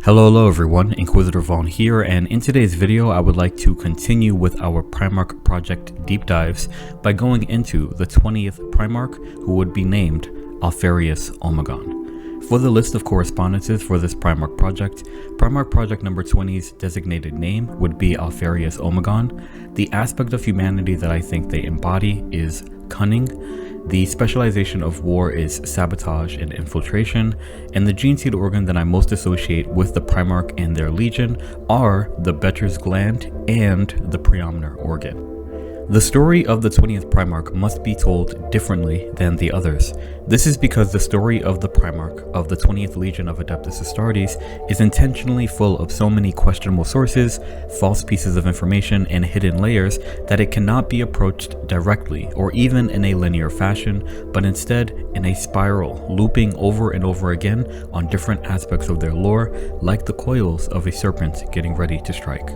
Hello everyone, Inquisitor Vaughn here, and in today's video I would like to continue with our Primarch project deep dives by going into the 20th Primarch, who would be named Alpharius Omegon. For the list of correspondences for this Primarch project number 20's designated name would be Alpharius Omegon. The aspect of humanity that I think they embody is Cunning. The specialization of war is Sabotage and Infiltration, and the Geneseed organ that I most associate with the Primarch and their legion are the Betchers Gland and the Preomnor organ. The story of the 20th Primarch must be told differently than the others. This is because the story of the Primarch of the 20th Legion of Adeptus Astartes is intentionally full of so many questionable sources, false pieces of information, and hidden layers that it cannot be approached directly or even in a linear fashion, but instead in a spiral, looping over and over again on different aspects of their lore, like the coils of a serpent getting ready to strike.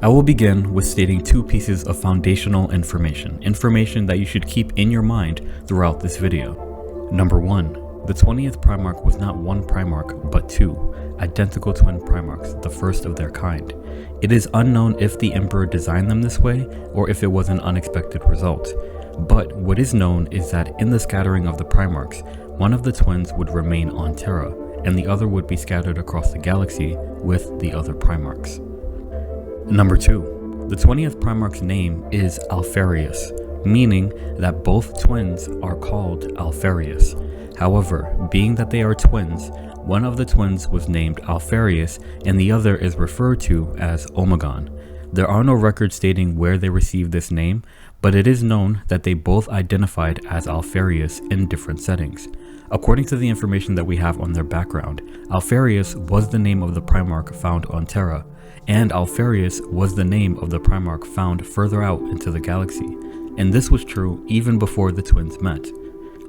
I will begin with stating two pieces of foundational information that you should keep in your mind throughout this video. Number one, the 20th Primarch was not one Primarch, but two identical twin Primarchs, the first of their kind. It is unknown if the Emperor designed them this way or if it was an unexpected result. But what is known is that in the scattering of the Primarchs, one of the twins would remain on Terra, and the other would be scattered across the galaxy with the other Primarchs. Number two, the 20th Primarch's name is Alpharius, meaning that both twins are called Alpharius. However, being that they are twins, one of the twins was named Alpharius and the other is referred to as Omegon. There are no records stating where they received this name, but it is known that they both identified as Alpharius in different settings. According to the information that we have on their background, Alpharius was the name of the Primarch found on Terra, and Alpharius was the name of the Primarch found further out into the galaxy, and this was true even before the twins met.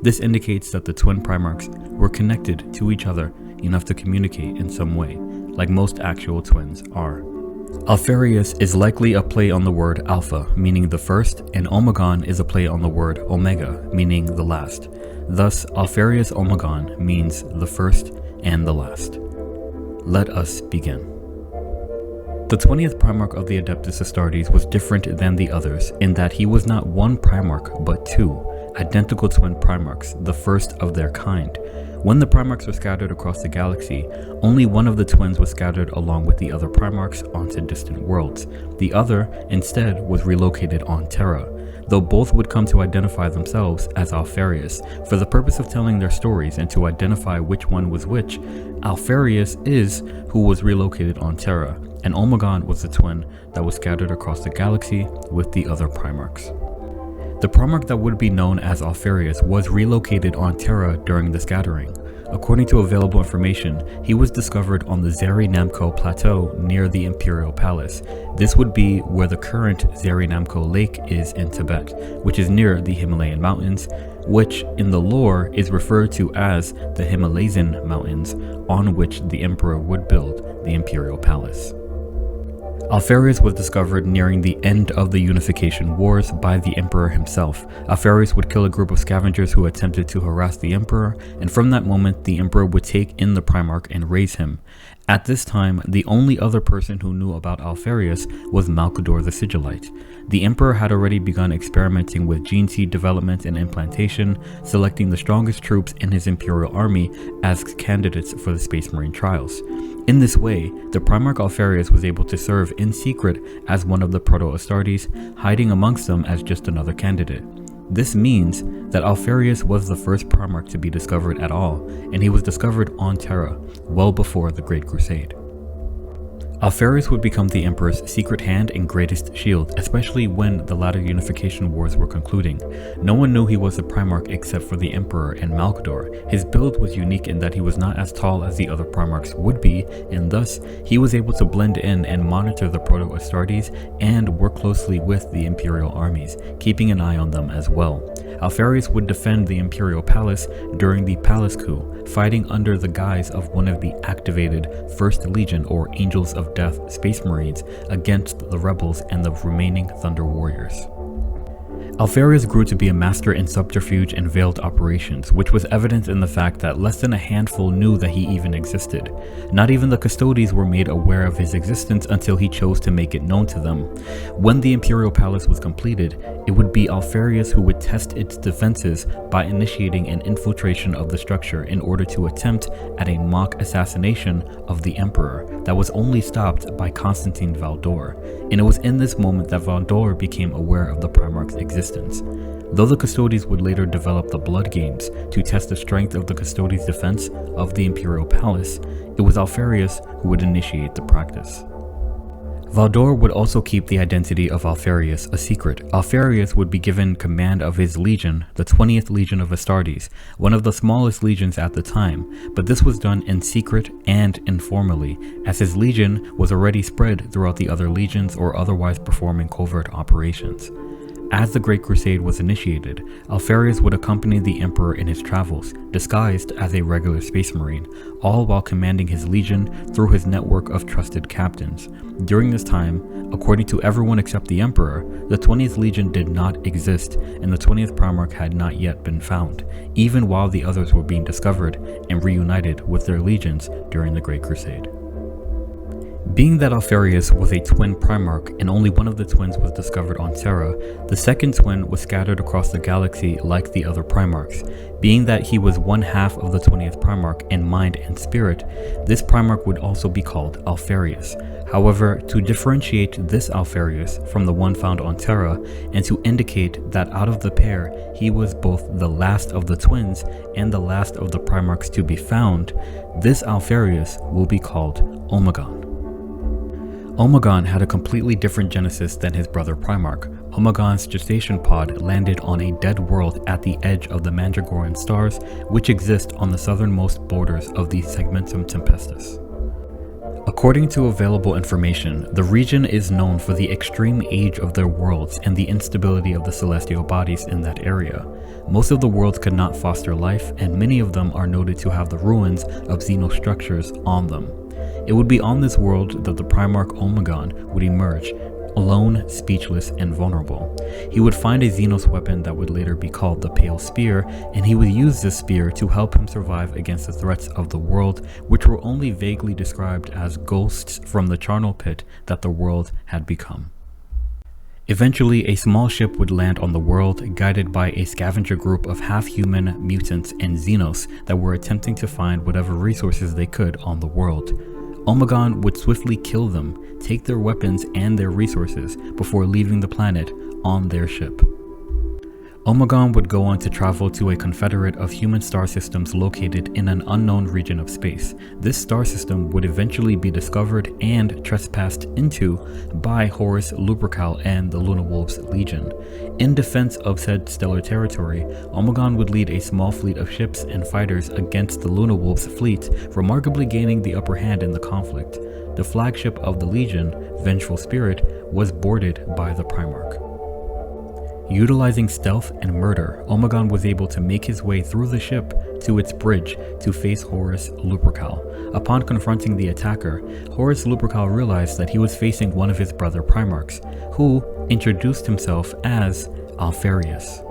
This indicates that the twin Primarchs were connected to each other enough to communicate in some way, like most actual twins are. Alpharius is likely a play on the word Alpha, meaning the first, and Omegon is a play on the word Omega, meaning the last. Thus, Alpharius Omegon means the first and the last. Let us begin. The 20th Primarch of the Adeptus Astartes was different than the others in that he was not one Primarch but two identical twin Primarchs, the first of their kind. When the Primarchs were scattered across the galaxy, only one of the twins was scattered along with the other Primarchs onto distant worlds. The other, instead, was relocated on Terra, though both would come to identify themselves as Alpharius. For the purpose of telling their stories and to identify which one was which, Alpharius is who was relocated on Terra, and Omegon was the twin that was scattered across the galaxy with the other Primarchs. The Primarch that would be known as Alpharius was relocated on Terra during the scattering. According to available information, he was discovered on the Zeri-Namco Plateau near the Imperial Palace. This would be where the current Zeri-Namco Lake is in Tibet, which is near the Himalayan mountains, which in the lore is referred to as the Himalayan Mountains, on which the Emperor would build the Imperial Palace. Alpharius was discovered nearing the end of the Unification Wars by the Emperor himself. Alpharius would kill a group of scavengers who attempted to harass the Emperor, and from that moment the Emperor would take in the Primarch and raise him. At this time, the only other person who knew about Alpharius was Malcador the Sigillite. The Emperor had already begun experimenting with Geneseed development and implantation, selecting the strongest troops in his Imperial army as candidates for the Space Marine trials. In this way, the Primarch Alpharius was able to serve in secret as one of the Proto-Astartes, hiding amongst them as just another candidate. This means that Alpharius was the first Primarch to be discovered at all, and he was discovered on Terra, well before the Great Crusade. Alpharius would become the Emperor's secret hand and greatest shield, especially when the latter Unification Wars were concluding. No one knew he was a Primarch except for the Emperor and Malcador. His build was unique in that he was not as tall as the other Primarchs would be, and thus he was able to blend in and monitor the Proto-Astartes and work closely with the Imperial armies, keeping an eye on them as well. Alpharius would defend the Imperial Palace during the Palace Coup, fighting under the guise of one of the activated 1st Legion or Angels of Death Space Marines against the rebels and the remaining Thunder Warriors. Alpharius grew to be a master in subterfuge and veiled operations, which was evident in the fact that less than a handful knew that he even existed. Not even the custodies were made aware of his existence until he chose to make it known to them. When the Imperial Palace was completed, it would be Alpharius who would test its defenses by initiating an infiltration of the structure in order to attempt at a mock assassination of the Emperor that was only stopped by Constantine Valdor, and it was in this moment that Valdor became aware of the Primarch's existence. Though the Custodies would later develop the Blood Games to test the strength of the Custodies' defense of the Imperial Palace, it was Alpharius who would initiate the practice. Valdor would also keep the identity of Alpharius a secret. Alpharius would be given command of his legion, the 20th Legion of Astartes, one of the smallest legions at the time, but this was done in secret and informally, as his legion was already spread throughout the other legions or otherwise performing covert operations. As the Great Crusade was initiated, Alpharius would accompany the Emperor in his travels, disguised as a regular space marine, all while commanding his legion through his network of trusted captains. During this time, according to everyone except the Emperor, the 20th Legion did not exist, and the 20th Primarch had not yet been found, even while the others were being discovered and reunited with their legions during the Great Crusade. Being that Alpharius was a twin Primarch and only one of the twins was discovered on Terra, the second twin was scattered across the galaxy like the other Primarchs. Being that he was one half of the 20th Primarch in mind and spirit, this Primarch would also be called Alpharius. However, to differentiate this Alpharius from the one found on Terra, and to indicate that out of the pair, he was both the last of the twins and the last of the Primarchs to be found, this Alpharius will be called Omegon. Omegon had a completely different genesis than his brother Primarch. Omegon's gestation pod landed on a dead world at the edge of the Mandragoran stars, which exist on the southernmost borders of the Segmentum Tempestus. According to available information, the region is known for the extreme age of their worlds and the instability of the celestial bodies in that area. Most of the worlds could not foster life, and many of them are noted to have the ruins of xenostructures on them. It would be on this world that the Primarch Omegon would emerge, alone, speechless, and vulnerable. He would find a Xenos weapon that would later be called the Pale Spear, and he would use this spear to help him survive against the threats of the world, which were only vaguely described as ghosts from the charnel pit that the world had become. Eventually, a small ship would land on the world, guided by a scavenger group of half-human mutants and Xenos that were attempting to find whatever resources they could on the world. Omegon would swiftly kill them, take their weapons and their resources before leaving the planet on their ship. Omegon would go on to travel to a confederate of human star systems located in an unknown region of space. This star system would eventually be discovered and trespassed into by Horus Lupercal and the Luna Wolves Legion. In defense of said stellar territory, Omegon would lead a small fleet of ships and fighters against the Luna Wolves fleet, remarkably gaining the upper hand in the conflict. The flagship of the Legion, Vengeful Spirit, was boarded by the Primarch. Utilizing stealth and murder, Omegon was able to make his way through the ship to its bridge to face Horus Lupercal. Upon confronting the attacker, Horus Lupercal realized that he was facing one of his brother Primarchs, who introduced himself as Alpharius.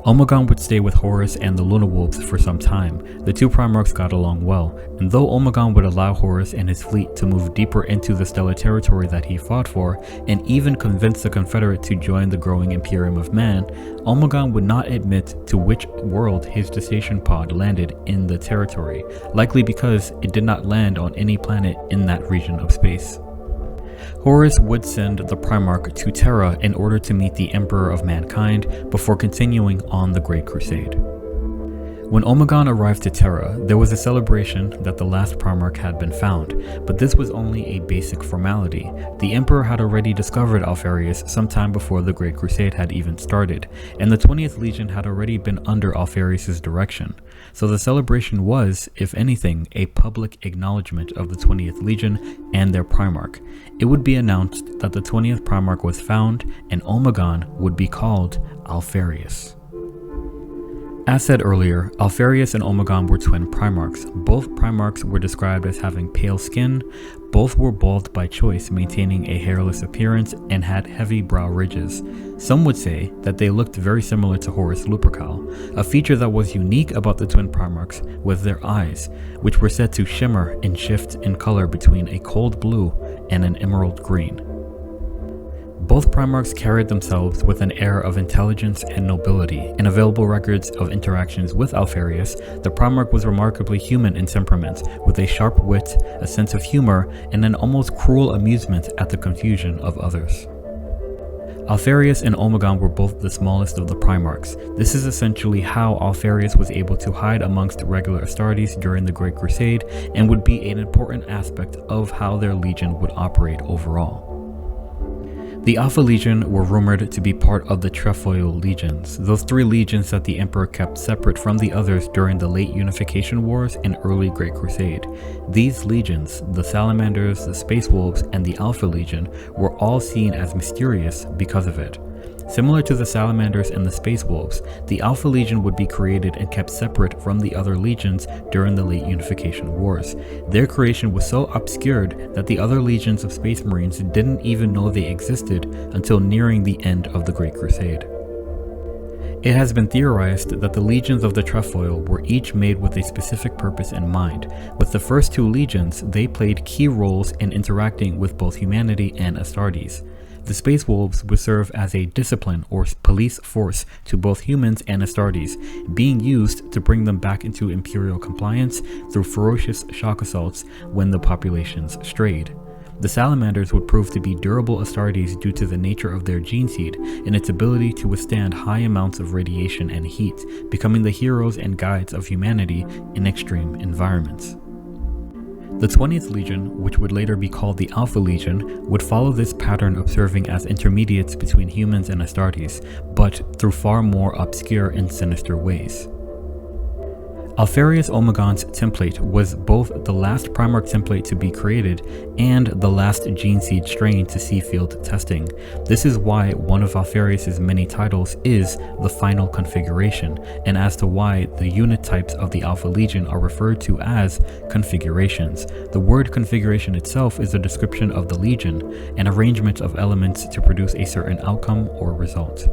Omegon would stay with Horus and the Luna Wolves for some time. The two Primarchs got along well, and though Omegon would allow Horus and his fleet to move deeper into the stellar territory that he fought for, and even convince the Confederate to join the growing Imperium of Man, Omegon would not admit to which world his gestation pod landed in the territory, likely because it did not land on any planet in that region of space. Horus would send the Primarch to Terra in order to meet the Emperor of Mankind before continuing on the Great Crusade. When Omegon arrived to Terra, there was a celebration that the last Primarch had been found, but this was only a basic formality. The Emperor had already discovered Alpharius sometime before the Great Crusade had even started, and the 20th Legion had already been under Alpharius' direction. So the celebration was, if anything, a public acknowledgement of the 20th Legion and their Primarch. It would be announced that the 20th Primarch was found, and Omegon would be called Alpharius. As said earlier, Alpharius and Omegon were twin Primarchs. Both Primarchs were described as having pale skin, both were bald by choice, maintaining a hairless appearance, and had heavy brow ridges. Some would say that they looked very similar to Horus Lupercal. A feature that was unique about the twin Primarchs was their eyes, which were said to shimmer and shift in color between a cold blue and an emerald green. Both Primarchs carried themselves with an air of intelligence and nobility. In available records of interactions with Alpharius, the Primarch was remarkably human in temperament, with a sharp wit, a sense of humor, and an almost cruel amusement at the confusion of others. Alpharius and Omegon were both the smallest of the Primarchs. This is essentially how Alpharius was able to hide amongst regular Astartes during the Great Crusade, and would be an important aspect of how their legion would operate overall. The Alpha Legion were rumored to be part of the Trefoil Legions, those three legions that the Emperor kept separate from the others during the late Unification Wars and early Great Crusade. These legions, the Salamanders, the Space Wolves, and the Alpha Legion, were all seen as mysterious because of it. Similar to the Salamanders and the Space Wolves, the Alpha Legion would be created and kept separate from the other legions during the late Unification Wars. Their creation was so obscured that the other legions of Space Marines didn't even know they existed until nearing the end of the Great Crusade. It has been theorized that the legions of the Trefoil were each made with a specific purpose in mind. With the first two legions, they played key roles in interacting with both humanity and Astartes. The Space Wolves would serve as a discipline or police force to both humans and Astartes, being used to bring them back into Imperial compliance through ferocious shock assaults when the populations strayed. The Salamanders would prove to be durable Astartes due to the nature of their Geneseed and its ability to withstand high amounts of radiation and heat, becoming the heroes and guides of humanity in extreme environments. The 20th Legion, which would later be called the Alpha Legion, would follow this pattern of serving as intermediates between humans and Astartes, but through far more obscure and sinister ways. Alpharius Omegon's template was both the last Primarch template to be created and the last Geneseed strain to see field testing. This is why one of Alpharius's many titles is the Final Configuration, and as to why the unit types of the Alpha Legion are referred to as configurations. The word configuration itself is a description of the Legion, an arrangement of elements to produce a certain outcome or result.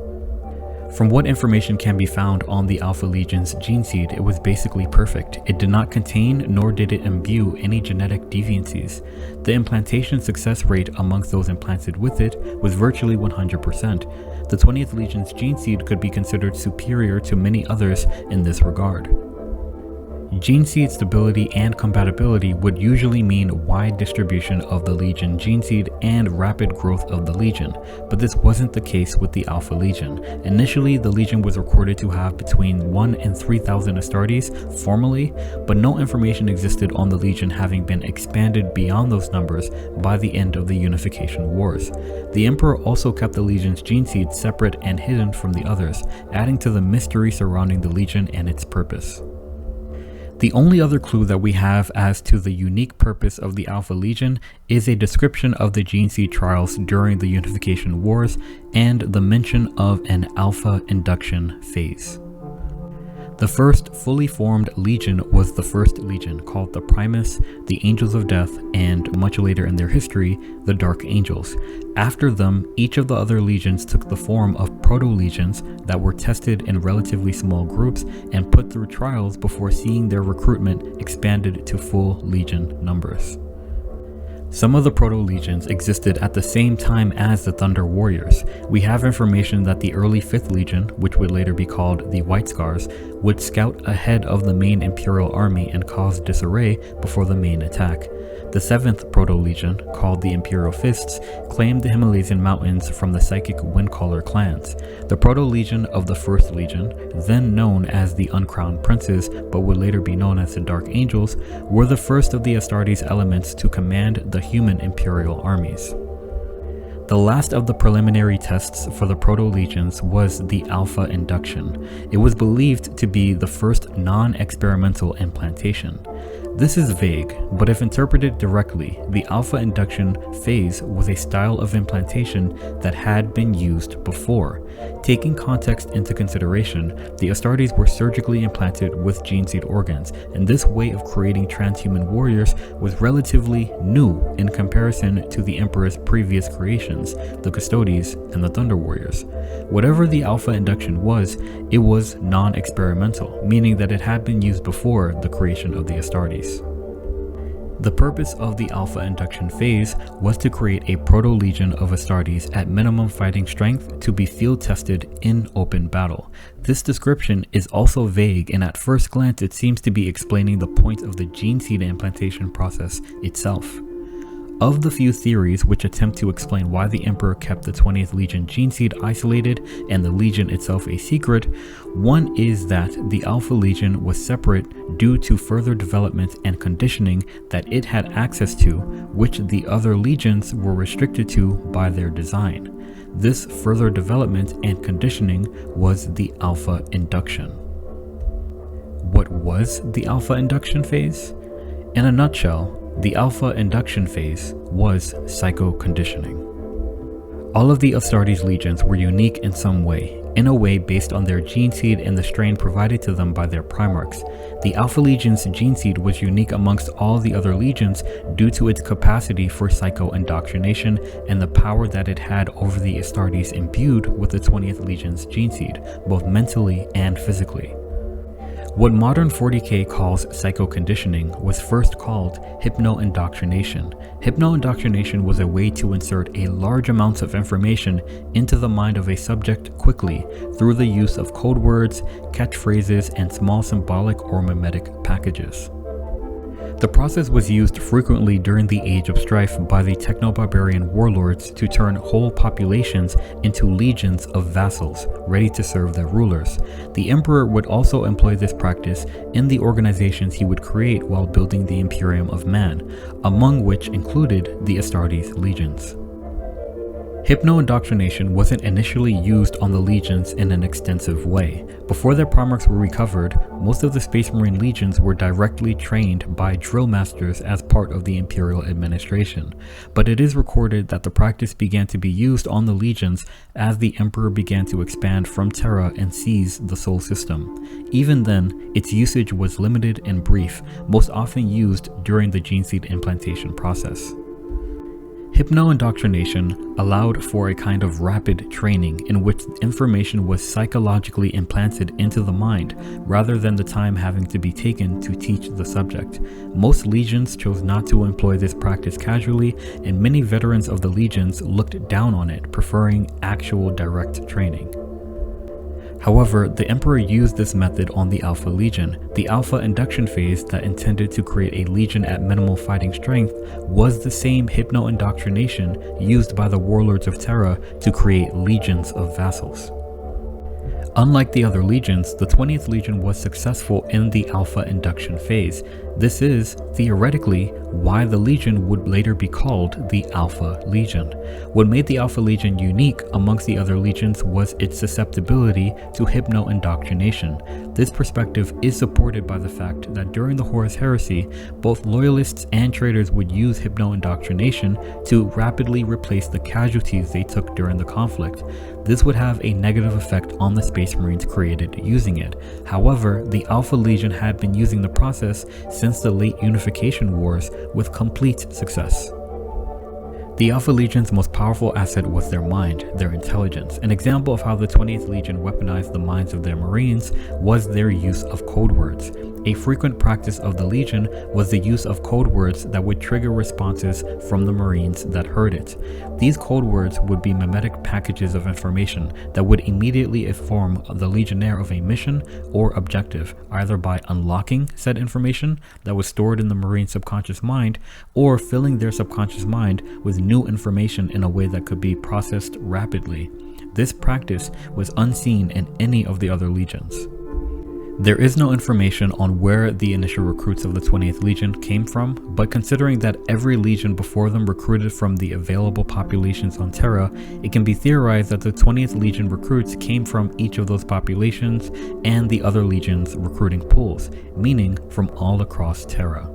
From what information can be found on the Alpha Legion's Geneseed, it was basically perfect. It did not contain nor did it imbue any genetic deviancies. The implantation success rate amongst those implanted with it was virtually 100%. The 20th Legion's Geneseed could be considered superior to many others in this regard. Geneseed stability and compatibility would usually mean wide distribution of the Legion Geneseed and rapid growth of the Legion, but this wasn't the case with the Alpha Legion. Initially, the Legion was recorded to have between 1 and 3,000 Astartes formally, but no information existed on the Legion having been expanded beyond those numbers by the end of the Unification Wars. The Emperor also kept the Legion's Geneseed separate and hidden from the others, adding to the mystery surrounding the Legion and its purpose. The only other clue that we have as to the unique purpose of the Alpha Legion is a description of the Geneseed trials during the Unification Wars and the mention of an Alpha induction phase. The first fully formed legion was the First Legion, called the Primus, the Angels of Death, and much later in their history, the Dark Angels. After them, each of the other legions took the form of proto-legions that were tested in relatively small groups and put through trials before seeing their recruitment expanded to full legion numbers. Some of the proto-legions existed at the same time as the Thunder Warriors. We have information that the early 5th Legion, which would later be called the White Scars, would scout ahead of the main Imperial army and cause disarray before the main attack. The 7th Proto-Legion, called the Imperial Fists, claimed the Himalayan mountains from the Psychic Windcaller clans. The Proto-Legion of the 1st Legion, then known as the Uncrowned Princes but would later be known as the Dark Angels, were the first of the Astartes elements to command the human Imperial armies. The last of the preliminary tests for the Proto-Legions was the Alpha Induction. It was believed to be the first non-experimental implantation. This is vague, but if interpreted directly, the alpha induction phase was a style of implantation that had been used before. Taking context into consideration, the Astartes were surgically implanted with Geneseed organs, and this way of creating transhuman warriors was relatively new in comparison to the Emperor's previous creations, the Custodes and the Thunder Warriors. Whatever the alpha induction was, it was non-experimental, meaning that it had been used before the creation of the Astartes. The purpose of the alpha induction phase was to create a proto-legion of Astartes at minimum fighting strength to be field tested in open battle. This description is also vague, and at first glance it seems to be explaining the point of the Geneseed implantation process itself. Of the few theories which attempt to explain why the Emperor kept the 20th Legion Geneseed isolated and the Legion itself a secret, one is that the Alpha Legion was separate due to further development and conditioning that it had access to, which the other legions were restricted to by their design. This further development and conditioning was the Alpha Induction. What was the Alpha Induction phase? In a nutshell, the alpha induction phase was psycho-conditioning. All of the Astartes legions were unique in some way, in a way based on their Geneseed and the strain provided to them by their Primarchs. The Alpha Legion's Geneseed was unique amongst all the other legions due to its capacity for psycho-indoctrination and the power that it had over the Astartes imbued with the 20th Legion's Geneseed, both mentally and physically. What modern 40k calls psycho-conditioning was first called hypno-indoctrination. Hypno-indoctrination was a way to insert a large amounts of information into the mind of a subject quickly through the use of code words, catchphrases, and small symbolic or mimetic packages. The process was used frequently during the Age of Strife by the techno-barbarian warlords to turn whole populations into legions of vassals, ready to serve their rulers. The Emperor would also employ this practice in the organizations he would create while building the Imperium of Man, among which included the Astartes legions. Hypno-indoctrination wasn't initially used on the legions in an extensive way. Before their Primarchs were recovered, most of the Space Marine legions were directly trained by drill masters as part of the Imperial administration. But it is recorded that the practice began to be used on the legions as the Emperor began to expand from Terra and seize the Sol system. Even then, its usage was limited and brief, most often used during the Geneseed implantation process. Hypno-indoctrination allowed for a kind of rapid training in which information was psychologically implanted into the mind rather than the time having to be taken to teach the subject. Most legions chose not to employ this practice casually, and many veterans of the legions looked down on it, preferring actual direct training. However, the Emperor used this method on the Alpha Legion. The Alpha Induction phase that intended to create a legion at minimal fighting strength was the same hypno-indoctrination used by the warlords of Terra to create legions of vassals. Unlike the other legions, the 20th Legion was successful in the Alpha Induction phase. This is, theoretically, why the Legion would later be called the Alpha Legion. What made the Alpha Legion unique amongst the other legions was its susceptibility to hypno-indoctrination. This perspective is supported by the fact that during the Horus Heresy, both loyalists and traitors would use hypno-indoctrination to rapidly replace the casualties they took during the conflict. This would have a negative effect on the Space Marines created using it. However, the Alpha Legion had been using the process since the late Unification Wars with complete success. The Alpha Legion's most powerful asset was their mind, their intelligence. An example of how the 20th Legion weaponized the minds of their Marines was their use of code words. A frequent practice of the Legion was the use of code words that would trigger responses from the Marines that heard it. These code words would be mimetic packages of information that would immediately inform the Legionnaire of a mission or objective, either by unlocking said information that was stored in the Marine subconscious mind, or filling their subconscious mind with new information in a way that could be processed rapidly. This practice was unseen in any of the other legions. There is no information on where the initial recruits of the 20th Legion came from, but considering that every legion before them recruited from the available populations on Terra, it can be theorized that the 20th Legion recruits came from each of those populations and the other legions' recruiting pools, meaning from all across Terra.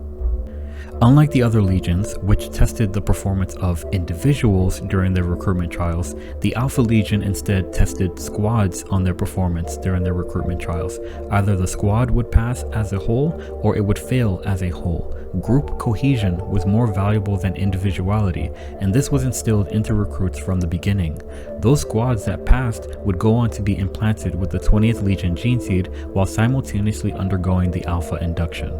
Unlike the other legions, which tested the performance of individuals during their recruitment trials, the Alpha Legion instead tested squads on their performance during their recruitment trials. Either the squad would pass as a whole, or it would fail as a whole. Group cohesion was more valuable than individuality, and this was instilled into recruits from the beginning. Those squads that passed would go on to be implanted with the 20th Legion Geneseed while simultaneously undergoing the Alpha induction.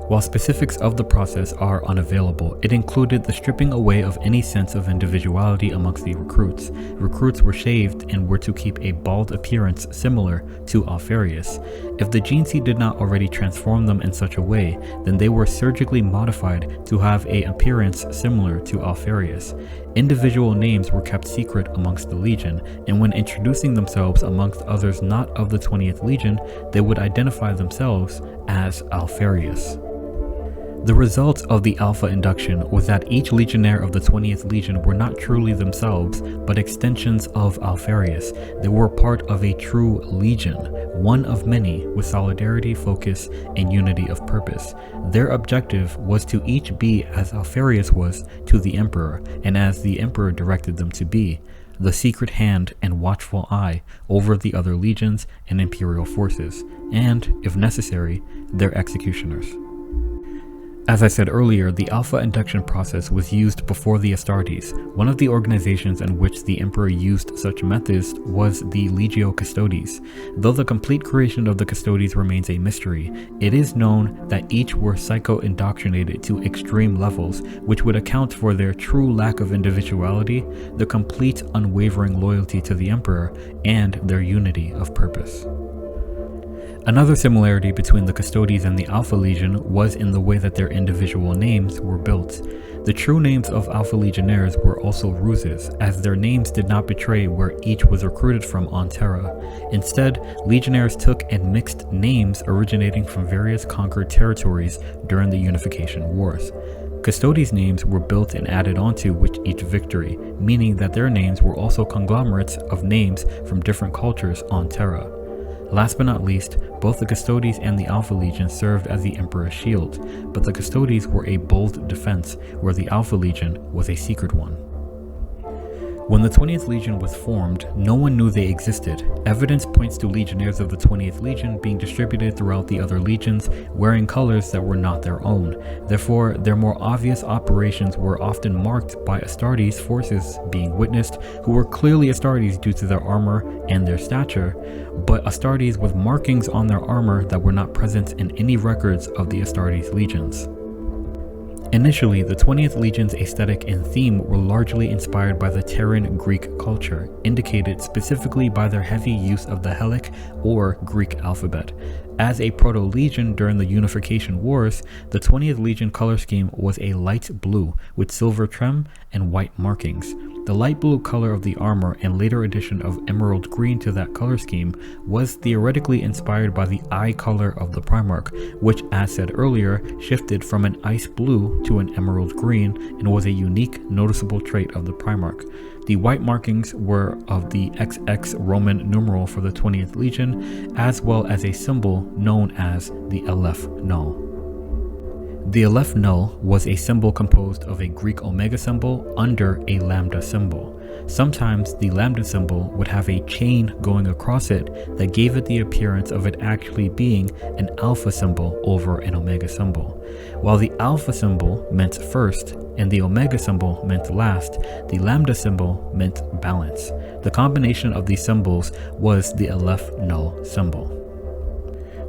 While specifics of the process are unavailable, it included the stripping away of any sense of individuality amongst the recruits. Recruits were shaved and were to keep a bald appearance similar to Alpharius. If the Geneseed did not already transform them in such a way, then they were surgically modified to have an appearance similar to Alpharius. Individual names were kept secret amongst the Legion, and when introducing themselves amongst others not of the 20th Legion, they would identify themselves as Alpharius. The result of the Alpha induction was that each legionnaire of the 20th Legion were not truly themselves, but extensions of Alpharius. They were part of a true legion, one of many, with solidarity, focus, and unity of purpose. Their objective was to each be as Alpharius was to the Emperor, and as the Emperor directed them to be, the secret hand and watchful eye over the other legions and imperial forces, and, if necessary, their executioners. As I said earlier, the Alpha induction process was used before the Astartes. One of the organizations in which the Emperor used such methods was the Legio Custodes. Though the complete creation of the Custodes remains a mystery, it is known that each were psycho-indoctrinated to extreme levels, which would account for their true lack of individuality, the complete unwavering loyalty to the Emperor, and their unity of purpose. Another similarity between the Custodes and the Alpha Legion was in the way that their individual names were built. The true names of Alpha Legionnaires were also ruses, as their names did not betray where each was recruited from on Terra. Instead, Legionnaires took and mixed names originating from various conquered territories during the Unification Wars. Custodes' names were built and added onto with each victory, meaning that their names were also conglomerates of names from different cultures on Terra. Last but not least, both the Custodes and the Alpha Legion served as the Emperor's shield, but the Custodes were a bold defense, where the Alpha Legion was a secret one. When the 20th Legion was formed, no one knew they existed. Evidence points to legionnaires of the 20th Legion being distributed throughout the other legions, wearing colors that were not their own. Therefore, their more obvious operations were often marked by Astartes forces being witnessed, who were clearly Astartes due to their armor and their stature, but Astartes with markings on their armor that were not present in any records of the Astartes legions. Initially, the 20th Legion's aesthetic and theme were largely inspired by the Terran Greek culture, indicated specifically by their heavy use of the Hellenic or Greek alphabet. As a proto-legion during the Unification Wars, the 20th Legion color scheme was a light blue with silver trim and white markings. The light blue color of the armor and later addition of emerald green to that color scheme was theoretically inspired by the eye color of the Primarch, which, as said earlier, shifted from an ice blue to an emerald green and was a unique, noticeable trait of the Primarch. The white markings were of the XX Roman numeral for the 20th Legion, as well as a symbol known as the Aleph Null. The Aleph Null was a symbol composed of a Greek omega symbol under a lambda symbol. Sometimes the lambda symbol would have a chain going across it that gave it the appearance of it actually being an alpha symbol over an omega symbol. While the alpha symbol meant first and the omega symbol meant last, the lambda symbol meant balance. The combination of these symbols was the Aleph Null symbol.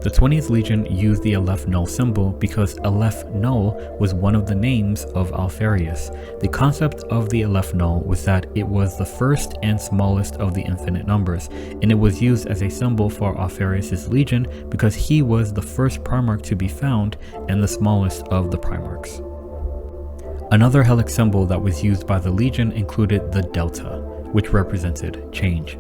The 20th Legion used the Aleph Null symbol because Aleph Null was one of the names of Alpharius. The concept of the Aleph Null was that it was the first and smallest of the infinite numbers, and it was used as a symbol for Alpharius' legion because he was the first Primarch to be found and the smallest of the Primarchs. Another Hellenic symbol that was used by the legion included the delta, which represented change.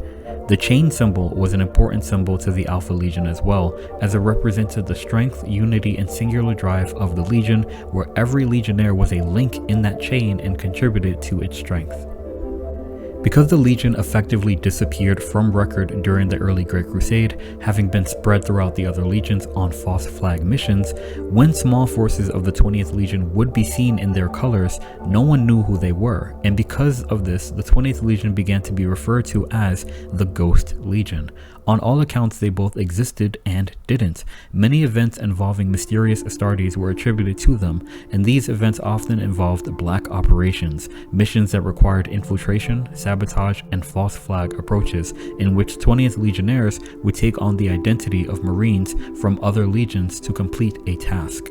The chain symbol was an important symbol to the Alpha Legion as well, as it represented the strength, unity, and singular drive of the Legion, where every Legionnaire was a link in that chain and contributed to its strength. Because the Legion effectively disappeared from record during the early Great Crusade, having been spread throughout the other legions on false flag missions, when small forces of the 20th Legion would be seen in their colors, no one knew who they were, and because of this, the 20th Legion began to be referred to as the Ghost Legion. On all accounts, they both existed and didn't. Many events involving mysterious Astartes were attributed to them, and these events often involved black operations, missions that required infiltration, sabotage, and false flag approaches, in which 20th Legionnaires would take on the identity of Marines from other legions to complete a task.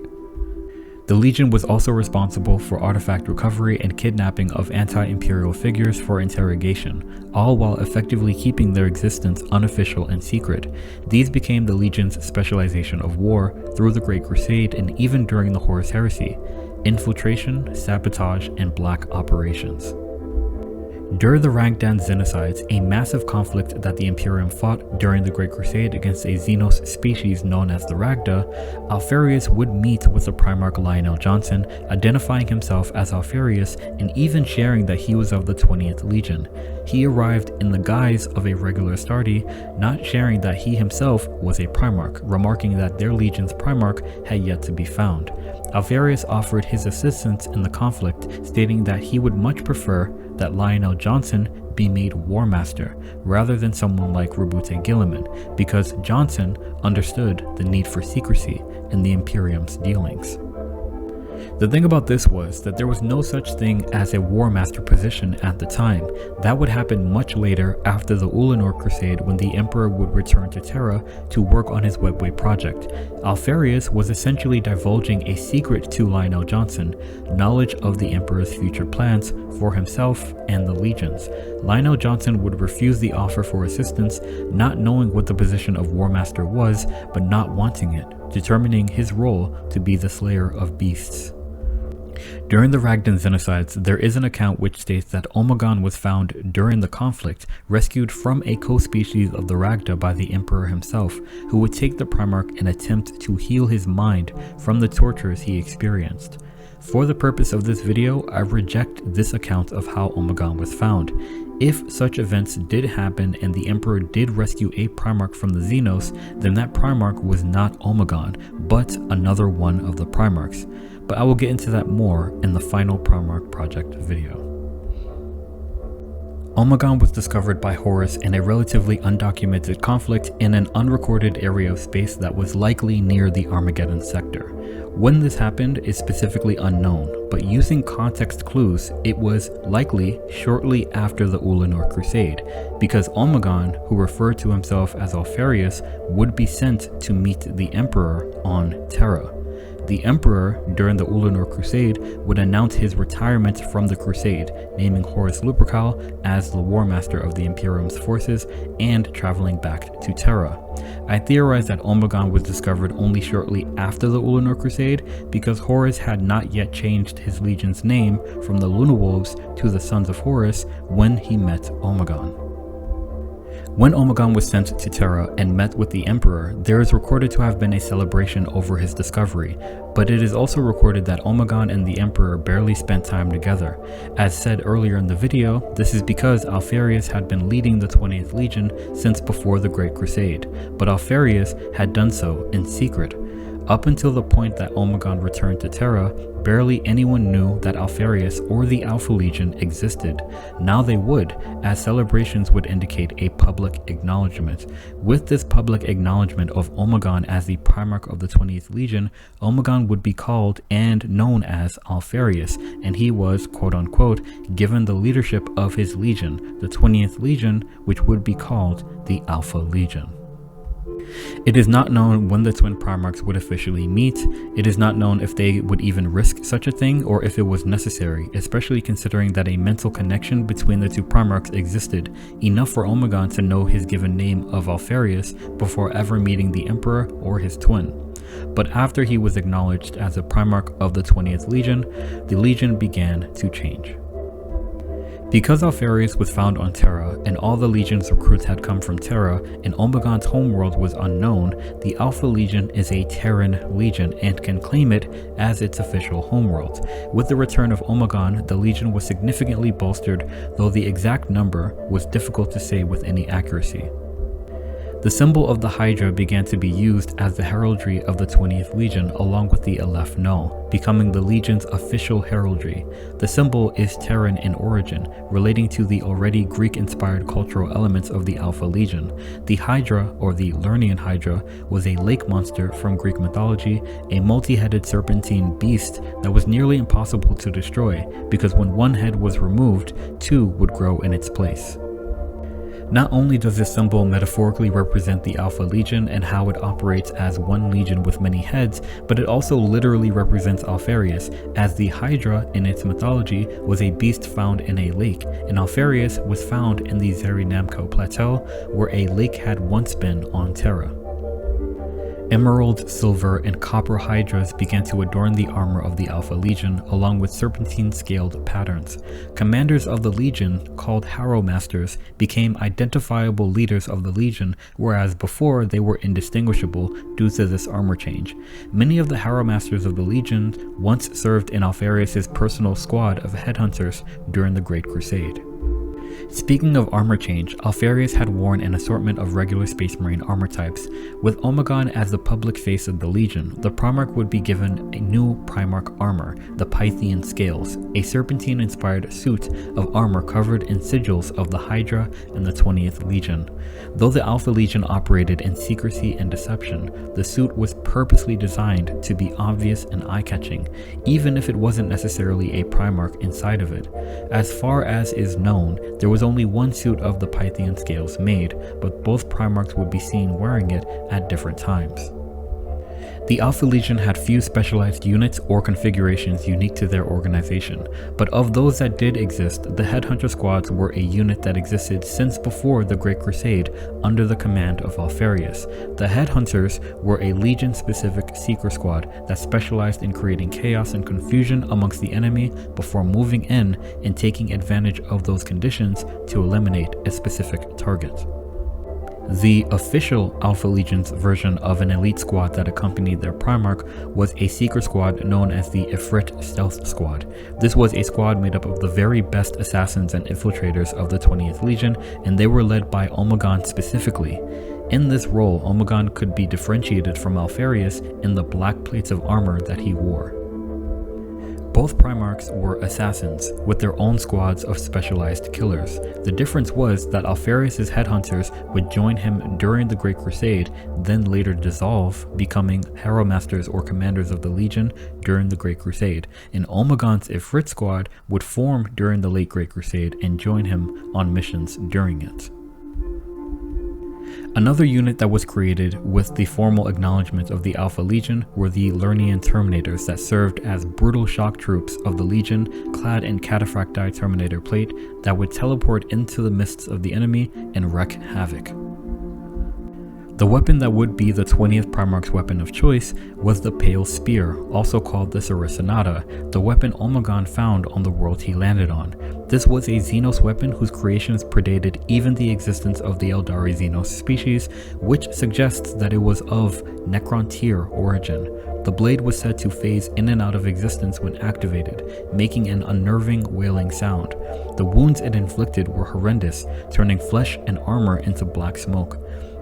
The Legion was also responsible for artifact recovery and kidnapping of anti-imperial figures for interrogation, all while effectively keeping their existence unofficial and secret. These became the Legion's specialization of war through the Great Crusade and even during the Horus Heresy: infiltration, sabotage, and black operations. During the Ragdan Genocides, a massive conflict that the Imperium fought during the Great Crusade against a Xenos species known as the Ragda, Alpharius would meet with the Primarch Lionel Johnson, identifying himself as Alpharius and even sharing that he was of the 20th Legion. He arrived in the guise of a regular Astarte, not sharing that he himself was a Primarch, remarking that their legion's Primarch had yet to be found. Alpharius offered his assistance in the conflict, stating that he would much prefer that Lionel Johnson be made War Master rather than someone like Rabute Gilliman, because Johnson understood the need for secrecy in the Imperium's dealings. The thing about this was that there was no such thing as a War Master position at the time. That would happen much later after the Ulanor Crusade, when the Emperor would return to Terra to work on his Webway project. Alpharius was essentially divulging a secret to Lionel Johnson, knowledge of the Emperor's future plans for himself and the legions. Lionel Johnson would refuse the offer for assistance, not knowing what the position of War Master was, but not wanting it, determining his role to be the Slayer of Beasts. During the Ragdan Genocides, there is an account which states that Omegon was found during the conflict, rescued from a co-species of the Ragda by the Emperor himself, who would take the Primarch and attempt to heal his mind from the tortures he experienced. For the purpose of this video, I reject this account of how Omegon was found. If such events did happen and the Emperor did rescue a Primarch from the Xenos, then that Primarch was not Omegon, but another one of the Primarchs. But I will get into that more in the final Primarch project video. Omegon was discovered by Horus in a relatively undocumented conflict in an unrecorded area of space that was likely near the Armageddon sector. When this happened is specifically unknown, but using context clues, it was likely shortly after the Ulanor Crusade, because Omegon, who referred to himself as Alpharius, would be sent to meet the Emperor on Terra. The Emperor, during the Ulanor Crusade, would announce his retirement from the Crusade, naming Horus Lupercal as the War Master of the Imperium's forces and traveling back to Terra. I theorize that Omegon was discovered only shortly after the Ulanor Crusade, because Horus had not yet changed his legion's name from the Lunawolves to the Sons of Horus when he met Omegon. When Omegon was sent to Terra and met with the Emperor, there is recorded to have been a celebration over his discovery, but it is also recorded that Omegon and the Emperor barely spent time together. As said earlier in the video, this is because Alpharius had been leading the 20th Legion since before the Great Crusade, but Alpharius had done so in secret. Up until the point that Omegon returned to Terra, barely anyone knew that Alpharius or the Alpha Legion existed. Now they would, as celebrations would indicate a public acknowledgement. With this public acknowledgement of Omegon as the Primarch of the 20th Legion, Omegon would be called and known as Alpharius, and he was, quote-unquote, given the leadership of his legion, the 20th Legion, which would be called the Alpha Legion. It is not known when the twin Primarchs would officially meet. It is not known if they would even risk such a thing or if it was necessary, especially considering that a mental connection between the two Primarchs existed, enough for Omegon to know his given name of Alpharius before ever meeting the Emperor or his twin. But after he was acknowledged as a Primarch of the 20th Legion, the Legion began to change. Because Alpharius was found on Terra, and all the Legion's recruits had come from Terra, and Omegon's homeworld was unknown, the Alpha Legion is a Terran Legion and can claim it as its official homeworld. With the return of Omegon, the Legion was significantly bolstered, though the exact number was difficult to say with any accuracy. The symbol of the Hydra began to be used as the heraldry of the 20th Legion along with the Aleph No, becoming the Legion's official heraldry. The symbol is Terran in origin, relating to the already Greek-inspired cultural elements of the Alpha Legion. The Hydra, or the Lernian Hydra, was a lake monster from Greek mythology, a multi-headed serpentine beast that was nearly impossible to destroy, because when one head was removed, two would grow in its place. Not only does this symbol metaphorically represent the Alpha Legion and how it operates as one legion with many heads, but it also literally represents Alpharius, as the Hydra in its mythology was a beast found in a lake, and Alpharius was found in the Zeri-Namco Plateau, where a lake had once been on Terra. Emerald, silver, and copper hydras began to adorn the armor of the Alpha Legion, along with serpentine-scaled patterns. Commanders of the Legion, called Harrow Masters, became identifiable leaders of the Legion, whereas before they were indistinguishable due to this armor change. Many of the Harrow Masters of the Legion once served in Alpharius' personal squad of headhunters during the Great Crusade. Speaking of armor change, Alpharius had worn an assortment of regular Space Marine armor types. With Omegon as the public face of the Legion, the Primarch would be given a new Primarch armor, the Pythian Scales, a serpentine-inspired suit of armor covered in sigils of the Hydra and the 20th Legion. Though the Alpha Legion operated in secrecy and deception, the suit was purposely designed to be obvious and eye-catching, even if it wasn't necessarily a Primarch inside of it. As far as is known, there was only one suit of the Pythian Scales made, but both Primarchs would be seen wearing it at different times. The Alpha Legion had few specialized units or configurations unique to their organization, but of those that did exist, the Headhunter Squads were a unit that existed since before the Great Crusade under the command of Alpharius. The Headhunters were a Legion-specific Seeker Squad that specialized in creating chaos and confusion amongst the enemy before moving in and taking advantage of those conditions to eliminate a specific target. The official Alpha Legion's version of an elite squad that accompanied their Primarch was a Seeker Squad known as the Ifrit Stealth Squad. This was a squad made up of the very best assassins and infiltrators of the 20th Legion, and they were led by Omegon specifically. In this role, Omegon could be differentiated from Alpharius in the black plates of armor that he wore. Both Primarchs were assassins, with their own squads of specialized killers. The difference was that Alpharius' headhunters would join him during the Great Crusade, then later dissolve, becoming Harrow Masters or Commanders of the Legion during the Great Crusade, and Omegon's Ifrit squad would form during the late Great Crusade and join him on missions during it. Another unit that was created with the formal acknowledgement of the Alpha Legion were the Lernian Terminators that served as brutal shock troops of the Legion, clad in cataphracti Terminator plate that would teleport into the midst of the enemy and wreak havoc. The weapon that would be the 20th Primarch's weapon of choice was the Pale Spear, also called the Sarissonata, the weapon Omegon found on the world he landed on. This was a Xenos weapon whose creations predated even the existence of the Eldari Xenos species, which suggests that it was of Necrontyr origin. The blade was said to phase in and out of existence when activated, making an unnerving wailing sound. The wounds it inflicted were horrendous, turning flesh and armor into black smoke.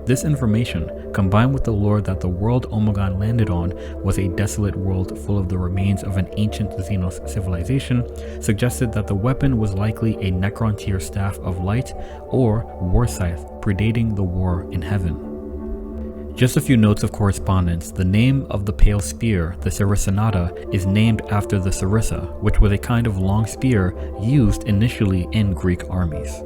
This information, combined with the lore that the world Omegon landed on was a desolate world full of the remains of an ancient Xenos civilization, suggested that the weapon was likely a Necrontyr Staff of Light or War Scythe, predating the war in heaven. Just a few notes of correspondence. The name of the Pale Spear, the Sarissonata, is named after the sarissa, which was a kind of long spear used initially in Greek armies.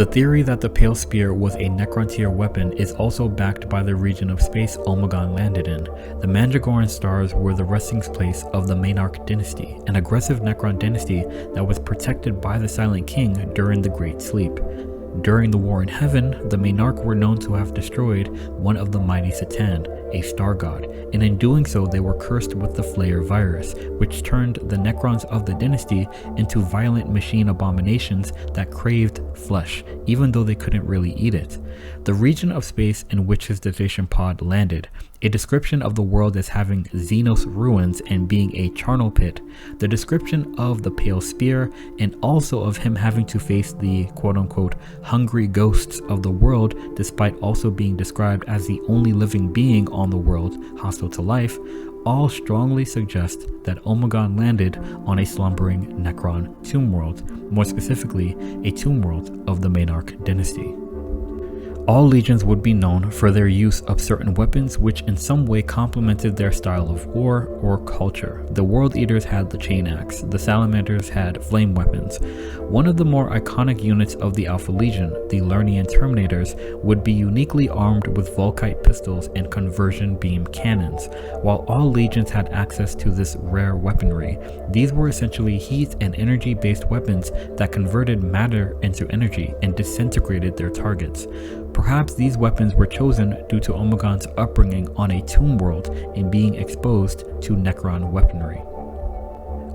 The theory that the Pale Spear was a Necrontyr weapon is also backed by the region of space Omegon landed in. The Mandragoran stars were the resting place of the Maynarch dynasty, an aggressive Necron dynasty that was protected by the Silent King during the Great Sleep. During the War in Heaven, the Maynarch were known to have destroyed one of the mighty Satan, a star god, and in doing so they were cursed with the Flayer virus, which turned the Necrons of the dynasty into violent machine abominations that craved flesh, even though they couldn't really eat it. The region of space in which his division pod landed, a description of the world as having Xenos ruins and being a charnel pit, the description of the Pale Spear, and also of him having to face the quote-unquote hungry ghosts of the world despite also being described as the only living being on the world hostile to life, all strongly suggest that Omegon landed on a slumbering Necron tomb world, more specifically a tomb world of the Maynarch dynasty. All legions would be known for their use of certain weapons which in some way complemented their style of war or culture. The World Eaters had the chain axe, the Salamanders had flame weapons. One of the more iconic units of the Alpha Legion, the Lernian Terminators, would be uniquely armed with Volkite pistols and conversion beam cannons. While all legions had access to this rare weaponry, these were essentially heat and energy based weapons that converted matter into energy and disintegrated their targets. Perhaps these weapons were chosen due to Omegon's upbringing on a tomb world and being exposed to Necron weaponry.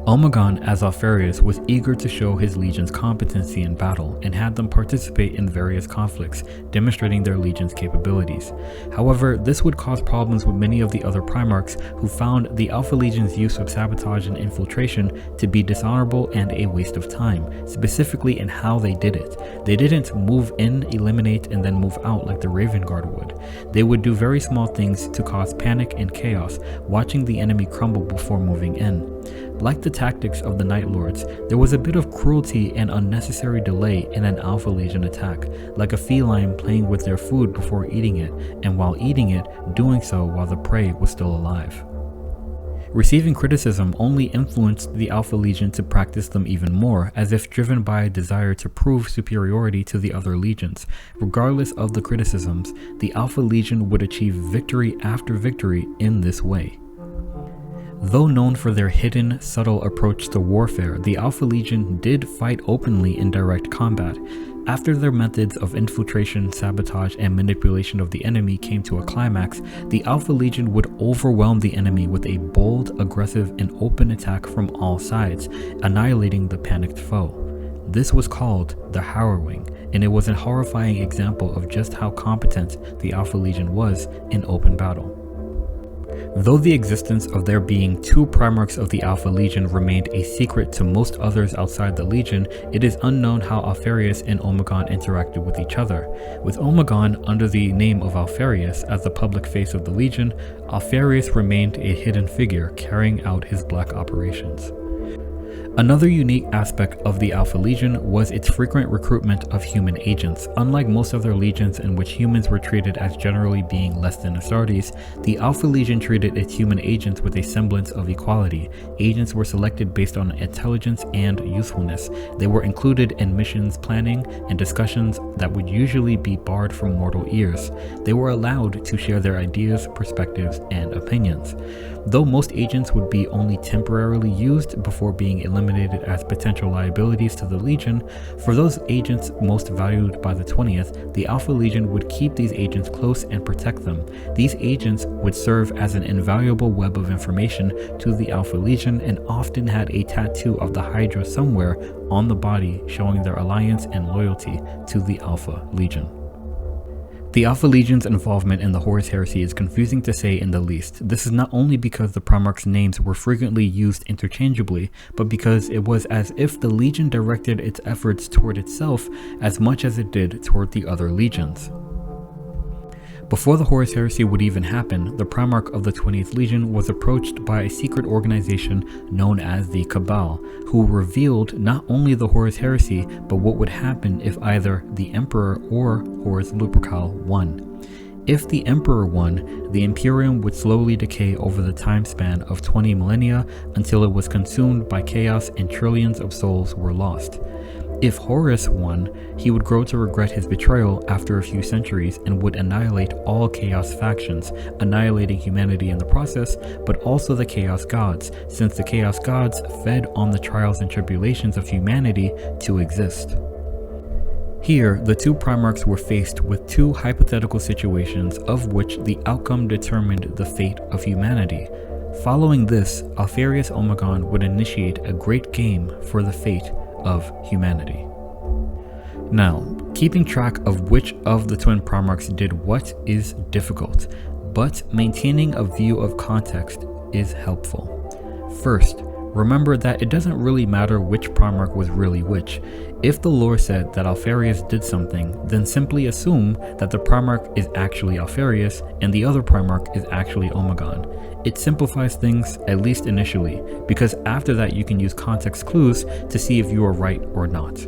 Omegon, as Alpharius, was eager to show his legion's competency in battle and had them participate in various conflicts, demonstrating their legion's capabilities. However, this would cause problems with many of the other Primarchs who found the Alpha Legion's use of sabotage and infiltration to be dishonorable and a waste of time, specifically in how they did it. They didn't move in, eliminate, and then move out like the Raven Guard would. They would do very small things to cause panic and chaos, watching the enemy crumble before moving in. Like the tactics of the Night Lords, there was a bit of cruelty and unnecessary delay in an Alpha Legion attack, like a feline playing with their food before eating it, and while eating it, doing so while the prey was still alive. Receiving criticism only influenced the Alpha Legion to practice them even more, as if driven by a desire to prove superiority to the other legions. Regardless of the criticisms, the Alpha Legion would achieve victory after victory in this way. Though known for their hidden, subtle approach to warfare, the Alpha Legion did fight openly in direct combat. After their methods of infiltration, sabotage, and manipulation of the enemy came to a climax, the Alpha Legion would overwhelm the enemy with a bold, aggressive, and open attack from all sides, annihilating the panicked foe. This was called the Harrowing, and it was a horrifying example of just how competent the Alpha Legion was in open battle. Though the existence of there being two Primarchs of the Alpha Legion remained a secret to most others outside the Legion, it is unknown how Alpharius and Omegon interacted with each other. With Omegon under the name of Alpharius as the public face of the Legion, Alpharius remained a hidden figure carrying out his black operations. Another unique aspect of the Alpha Legion was its frequent recruitment of human agents. Unlike most other legions in which humans were treated as generally being less than Astartes, the Alpha Legion treated its human agents with a semblance of equality. Agents were selected based on intelligence and usefulness. They were included in missions planning and discussions that would usually be barred from mortal ears. They were allowed to share their ideas, perspectives, and opinions. Though most agents would be only temporarily used before being eliminated as potential liabilities to the Legion, for those agents most valued by the 20th, the Alpha Legion would keep these agents close and protect them. These agents would serve as an invaluable web of information to the Alpha Legion and often had a tattoo of the Hydra somewhere on the body showing their alliance and loyalty to the Alpha Legion. The Alpha Legion's involvement in the Horus Heresy is confusing to say in the least. This is not only because the Primarch's names were frequently used interchangeably, but because it was as if the Legion directed its efforts toward itself as much as it did toward the other legions. Before the Horus Heresy would even happen, the Primarch of the 20th Legion was approached by a secret organization known as the Cabal, who revealed not only the Horus Heresy, but what would happen if either the Emperor or Horus Lupercal won. If the Emperor won, the Imperium would slowly decay over the time span of 20 millennia until it was consumed by chaos and trillions of souls were lost. If Horus won, he would grow to regret his betrayal after a few centuries and would annihilate all Chaos factions, annihilating humanity in the process, but also the Chaos Gods, since the Chaos Gods fed on the trials and tribulations of humanity to exist. Here, the two Primarchs were faced with two hypothetical situations of which the outcome determined the fate of humanity. Following this, Alpharius Omegon would initiate a great game for the fate of humanity. Now, keeping track of which of the twin Primarchs did what is difficult, but maintaining a view of context is helpful. First, remember that it doesn't really matter which Primarch was really which. If the lore said that Alpharius did something, then simply assume that the Primarch is actually Alpharius and the other Primarch is actually Omegon. It simplifies things, at least initially, because after that you can use context clues to see if you are right or not.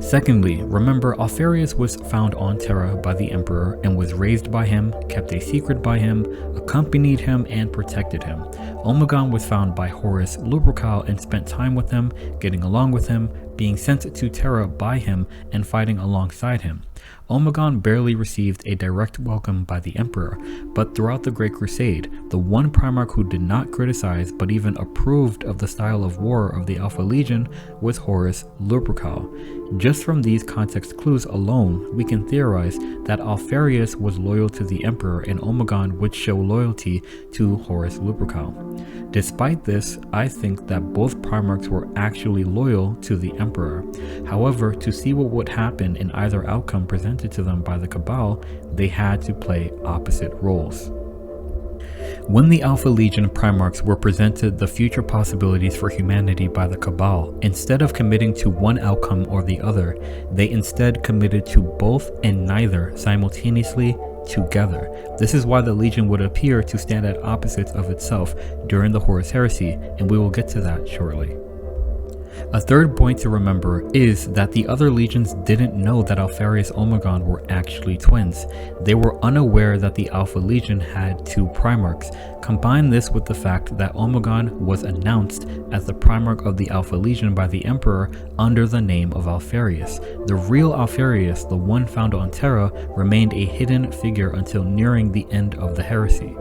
Secondly, remember Alpharius was found on Terra by the Emperor and was raised by him, kept a secret by him, accompanied him, and protected him. Omegon was found by Horus Lupercal and spent time with him, getting along with him, being sent to Terra by him, and fighting alongside him. Omegon barely received a direct welcome by the Emperor, but throughout the Great Crusade, the one Primarch who did not criticize but even approved of the style of war of the Alpha Legion was Horus Lupercal. Just from these context clues alone, we can theorize that Alpharius was loyal to the Emperor and Omegon would show loyalty to Horus Lupercal. Despite this, I think that both Primarchs were actually loyal to the Emperor. However, to see what would happen in either outcome presented to them by the Cabal, they had to play opposite roles. When the Alpha Legion Primarchs were presented the future possibilities for humanity by the Cabal, instead of committing to one outcome or the other, they instead committed to both and neither simultaneously together. This is why the Legion would appear to stand at opposites of itself during the Horus Heresy, and we will get to that shortly. A third point to remember is that the other legions didn't know that Alpharius Omegon were actually twins. They were unaware that the Alpha Legion had two Primarchs. Combine this with the fact that Omegon was announced as the Primarch of the Alpha Legion by the Emperor under the name of Alpharius. The real Alpharius, the one found on Terra, remained a hidden figure until nearing the end of the heresy.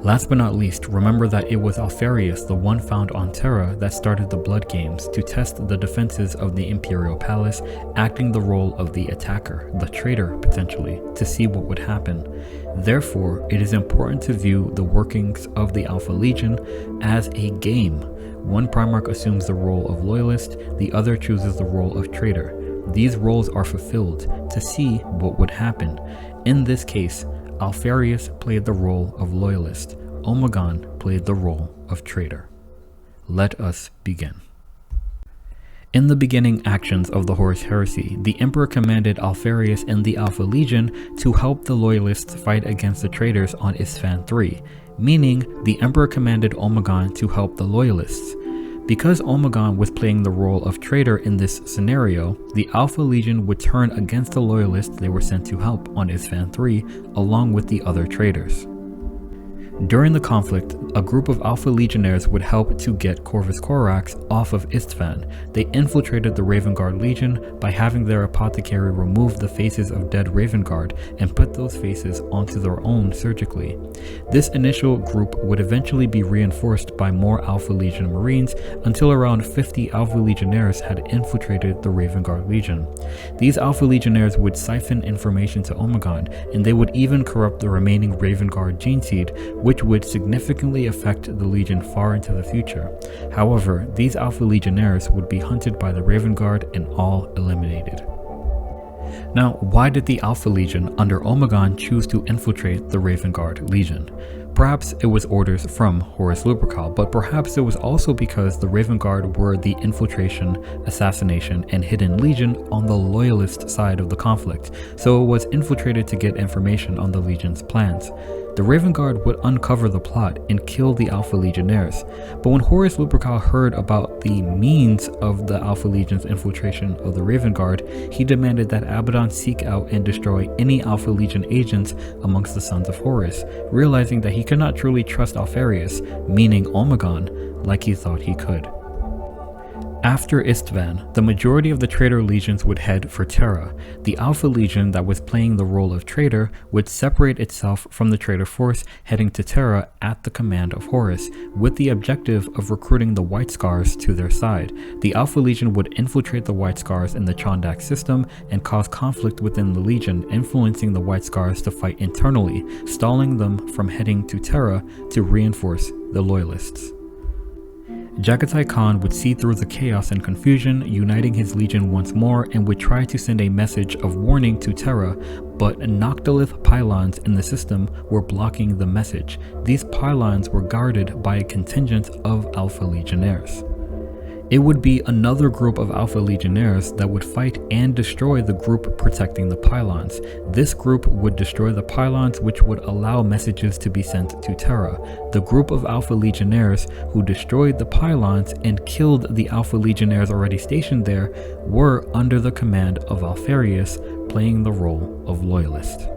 Last but not least, remember that it was Alpharius, the one found on Terra, that started the Blood Games to test the defenses of the Imperial Palace, acting the role of the attacker, the traitor potentially, to see what would happen. Therefore, it is important to view the workings of the Alpha Legion as a game. One Primarch assumes the role of loyalist, the other chooses the role of traitor. These roles are fulfilled to see what would happen. In this case, Alpharius played the role of loyalist. Omegon played the role of traitor. Let us begin. In the beginning actions of the Horus Heresy, the Emperor commanded Alpharius and the Alpha Legion to help the Loyalists fight against the traitors on Isstvan III, meaning the Emperor commanded Omegon to help the Loyalists. Because Omegon was playing the role of traitor in this scenario, the Alpha Legion would turn against the Loyalists they were sent to help on Isstvan III, along with the other traitors. During the conflict, a group of Alpha Legionnaires would help to get Corvus Corax off of Isstvan. They infiltrated the Raven Guard Legion by having their apothecary remove the faces of dead Raven Guard and put those faces onto their own surgically. This initial group would eventually be reinforced by more Alpha Legion Marines until around 50 Alpha Legionnaires had infiltrated the Raven Guard Legion. These Alpha Legionnaires would siphon information to Omegon, and they would even corrupt the remaining Raven Guard Geneseed, which would significantly affect the Legion far into the future. However, these Alpha Legionnaires would be hunted by the Raven Guard and all eliminated. Now, why did the Alpha Legion under Omegon choose to infiltrate the Raven Guard Legion? Perhaps it was orders from Horus Lupercal, but perhaps it was also because the Raven Guard were the Infiltration, Assassination, and Hidden Legion on the Loyalist side of the conflict, so it was infiltrated to get information on the Legion's plans. The Raven Guard would uncover the plot and kill the Alpha Legionnaires, but when Horus Lupercal heard about the means of the Alpha Legion's infiltration of the Raven Guard, he demanded that Abaddon seek out and destroy any Alpha Legion agents amongst the Sons of Horus, realizing that he could not truly trust Alpharius, meaning Omegon, like he thought he could. After Istvan, the majority of the traitor legions would head for Terra. The Alpha Legion that was playing the role of traitor would separate itself from the traitor force, heading to Terra at the command of Horus, with the objective of recruiting the White Scars to their side. The Alpha Legion would infiltrate the White Scars in the Chondak system and cause conflict within the Legion, influencing the White Scars to fight internally, stalling them from heading to Terra to reinforce the Loyalists. Jagatai Khan would see through the chaos and confusion, uniting his legion once more, and would try to send a message of warning to Terra, but Noctilith pylons in the system were blocking the message. These pylons were guarded by a contingent of Alpha Legionnaires. It would be another group of Alpha Legionnaires that would fight and destroy the group protecting the pylons. This group would destroy the pylons, which would allow messages to be sent to Terra. The group of Alpha Legionnaires who destroyed the pylons and killed the Alpha Legionnaires already stationed there were under the command of Alpharius, playing the role of Loyalist.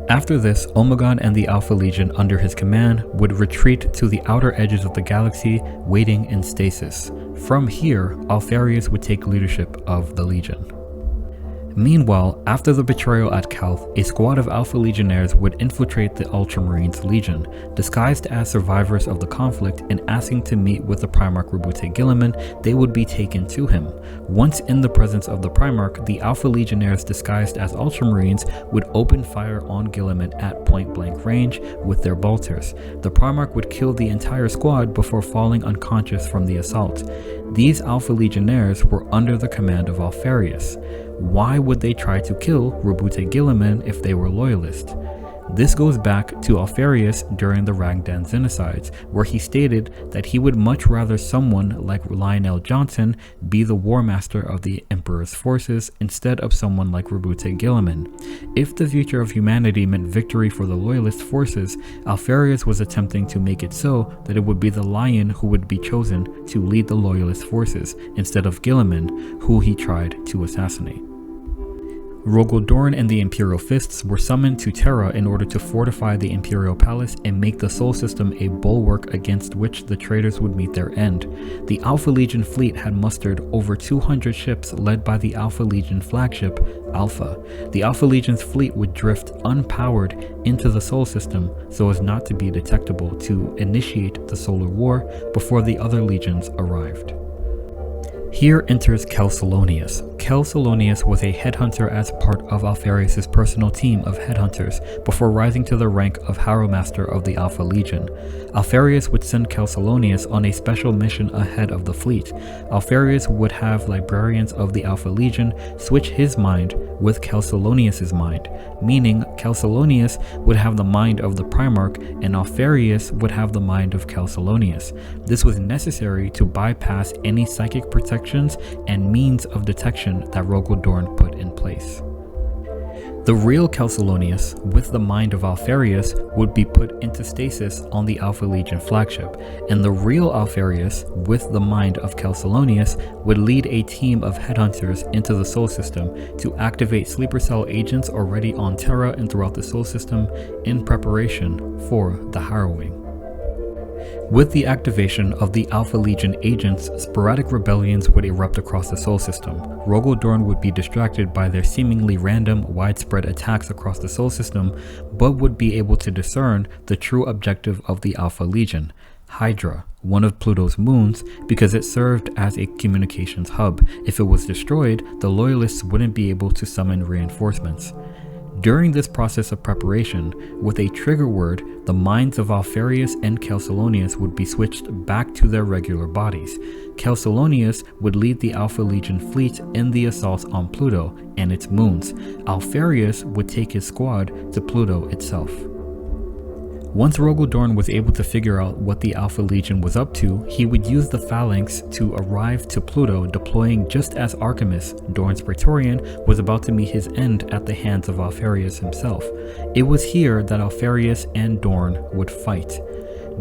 After this, Omegon and the Alpha Legion under his command would retreat to the outer edges of the galaxy, waiting in stasis. From here, Alpharius would take leadership of the Legion. Meanwhile, after the betrayal at Calth, a squad of Alpha Legionnaires would infiltrate the Ultramarines Legion, disguised as survivors of the conflict and asking to meet with the Primarch Roboute Guilliman. They would be taken to him. Once in the presence of the Primarch, the Alpha Legionnaires disguised as Ultramarines would open fire on Guilliman at point-blank range with their bolters. The Primarch would kill the entire squad before falling unconscious from the assault. These Alpha Legionnaires were under the command of Alpharius. Why would they try to kill Roboute Guilliman if they were loyalist? This goes back to Alpharius during the Ragdan genocides, where he stated that he would much rather someone like Lionel Johnson be the war master of the Emperor's forces instead of someone like Roboute Guilliman. If the future of humanity meant victory for the loyalist forces, Alpharius was attempting to make it so that it would be the Lion who would be chosen to lead the loyalist forces instead of Guilliman, who he tried to assassinate. Rogal Dorn and the Imperial Fists were summoned to Terra in order to fortify the Imperial Palace and make the Sol System a bulwark against which the traitors would meet their end. The Alpha Legion fleet had mustered over 200 ships led by the Alpha Legion flagship, Alpha. The Alpha Legion's fleet would drift unpowered into the Sol System so as not to be detectable to initiate the Solar War before the other legions arrived. Here enters Kelsolonius. Kelsolonius was a headhunter as part of Alpharius' personal team of headhunters before rising to the rank of Harrowmaster of the Alpha Legion. Alpharius would send Kelsolonius on a special mission ahead of the fleet. Alpharius would have librarians of the Alpha Legion switch his mind with Kelsolonius' mind, meaning Kelsolonius would have the mind of the Primarch and Alpharius would have the mind of Kelsolonius. This was necessary to bypass any psychic protections and means of detection that Rogal Dorn put in place. The real Kelsolonius, with the mind of Alpharius, would be put into stasis on the Alpha Legion flagship, and the real Alpharius, with the mind of Kelsolonius, would lead a team of headhunters into the Sol System to activate sleeper cell agents already on Terra and throughout the Sol System in preparation for the harrowing. With the activation of the Alpha Legion agents, sporadic rebellions would erupt across the Sol System. Rogal Dorn would be distracted by their seemingly random, widespread attacks across the Sol System, but would be able to discern the true objective of the Alpha Legion, Hydra, one of Pluto's moons, because it served as a communications hub. If it was destroyed, the Loyalists wouldn't be able to summon reinforcements. During this process of preparation, with a trigger word, the minds of Alpharius and Kelsolonius would be switched back to their regular bodies. Kelsolonius would lead the Alpha Legion fleet in the assaults on Pluto and its moons. Alpharius would take his squad to Pluto itself. Once Rogal Dorn was able to figure out what the Alpha Legion was up to, he would use the Phalanx to arrive to Pluto, deploying just as Archimus, Dorn's Praetorian, was about to meet his end at the hands of Alpharius himself. It was here that Alpharius and Dorn would fight.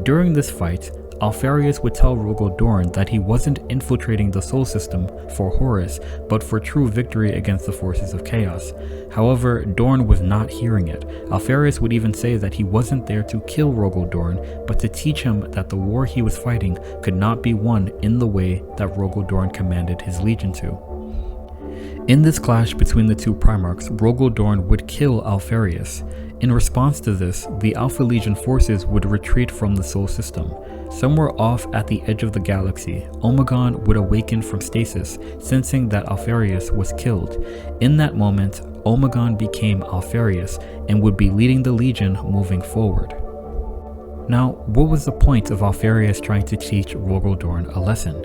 During this fight, Alpharius would tell Rogol Dorn that he wasn't infiltrating the Sol System for Horus, but for true victory against the forces of chaos. However, Dorn was not hearing it. Alpharius would even say that he wasn't there to kill Rogol Dorn, but to teach him that the war he was fighting could not be won in the way that Rogol Dorn commanded his legion to. In this clash between the two Primarchs, Rogol Dorn would kill Alpharius. In response to this, the Alpha Legion forces would retreat from the Sol System. Somewhere off at the edge of the galaxy, Omegon would awaken from stasis, sensing that Alpharius was killed. In that moment, Omegon became Alpharius and would be leading the Legion moving forward. Now, what was the point of Alpharius trying to teach Rogol Dorn a lesson?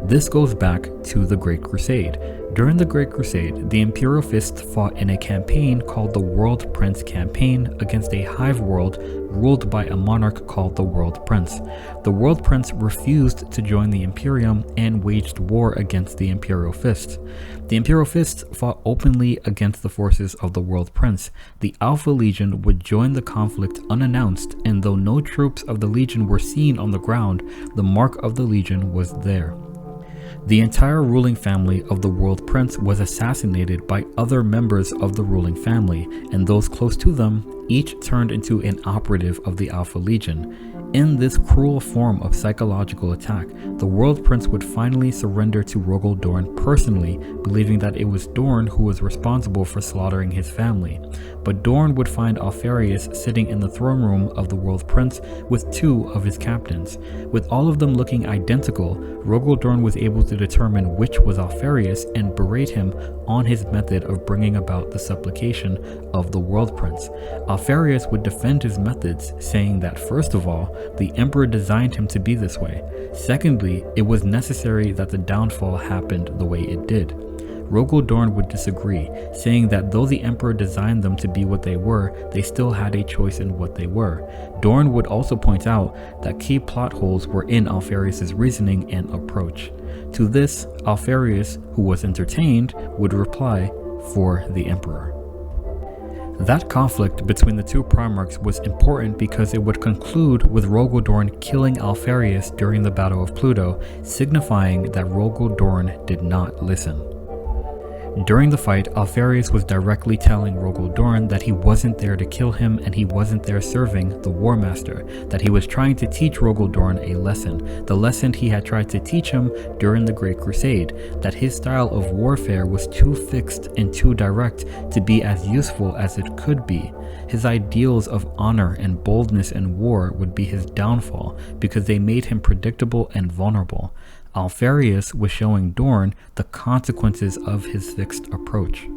This goes back to the Great Crusade. During the Great Crusade, the Imperial Fists fought in a campaign called the World Prince Campaign against a hive world ruled by a monarch called the World Prince. The World Prince refused to join the Imperium and waged war against the Imperial Fists. The Imperial Fists fought openly against the forces of the World Prince. The Alpha Legion would join the conflict unannounced, and though no troops of the Legion were seen on the ground, the mark of the Legion was there. The entire ruling family of the World Prince was assassinated by other members of the ruling family, and those close to them each turned into an operative of the Alpha Legion. In this cruel form of psychological attack, the World Prince would finally surrender to Rogol Dorn personally, believing that it was Dorn who was responsible for slaughtering his family. But Dorn would find Alpharius sitting in the throne room of the World Prince with two of his captains. With all of them looking identical, Rogol Dorn was able to determine which was Alpharius and berate him on his method of bringing about the supplication of the World Prince. Alpharius would defend his methods, saying that first of all, the Emperor designed him to be this way. Secondly, it was necessary that the downfall happened the way it did. Rogol Dorn would disagree, saying that though the Emperor designed them to be what they were, they still had a choice in what they were. Dorn would also point out that key plot holes were in Alpharius' reasoning and approach. To this, Alpharius, who was entertained, would reply, "For the Emperor." That conflict between the two Primarchs was important because it would conclude with Rogol Dorn killing Alpharius during the Battle of Pluto, signifying that Rogol Dorn did not listen. During the fight, Alpharius was directly telling Rogol Dorn that he wasn't there to kill him and he wasn't there serving the War Master, that he was trying to teach Rogol Dorn a lesson, the lesson he had tried to teach him during the Great Crusade, that his style of warfare was too fixed and too direct to be as useful as it could be. His ideals of honor and boldness in war would be his downfall because they made him predictable and vulnerable. Alpharius was showing Dorn the consequences of his fixed approach.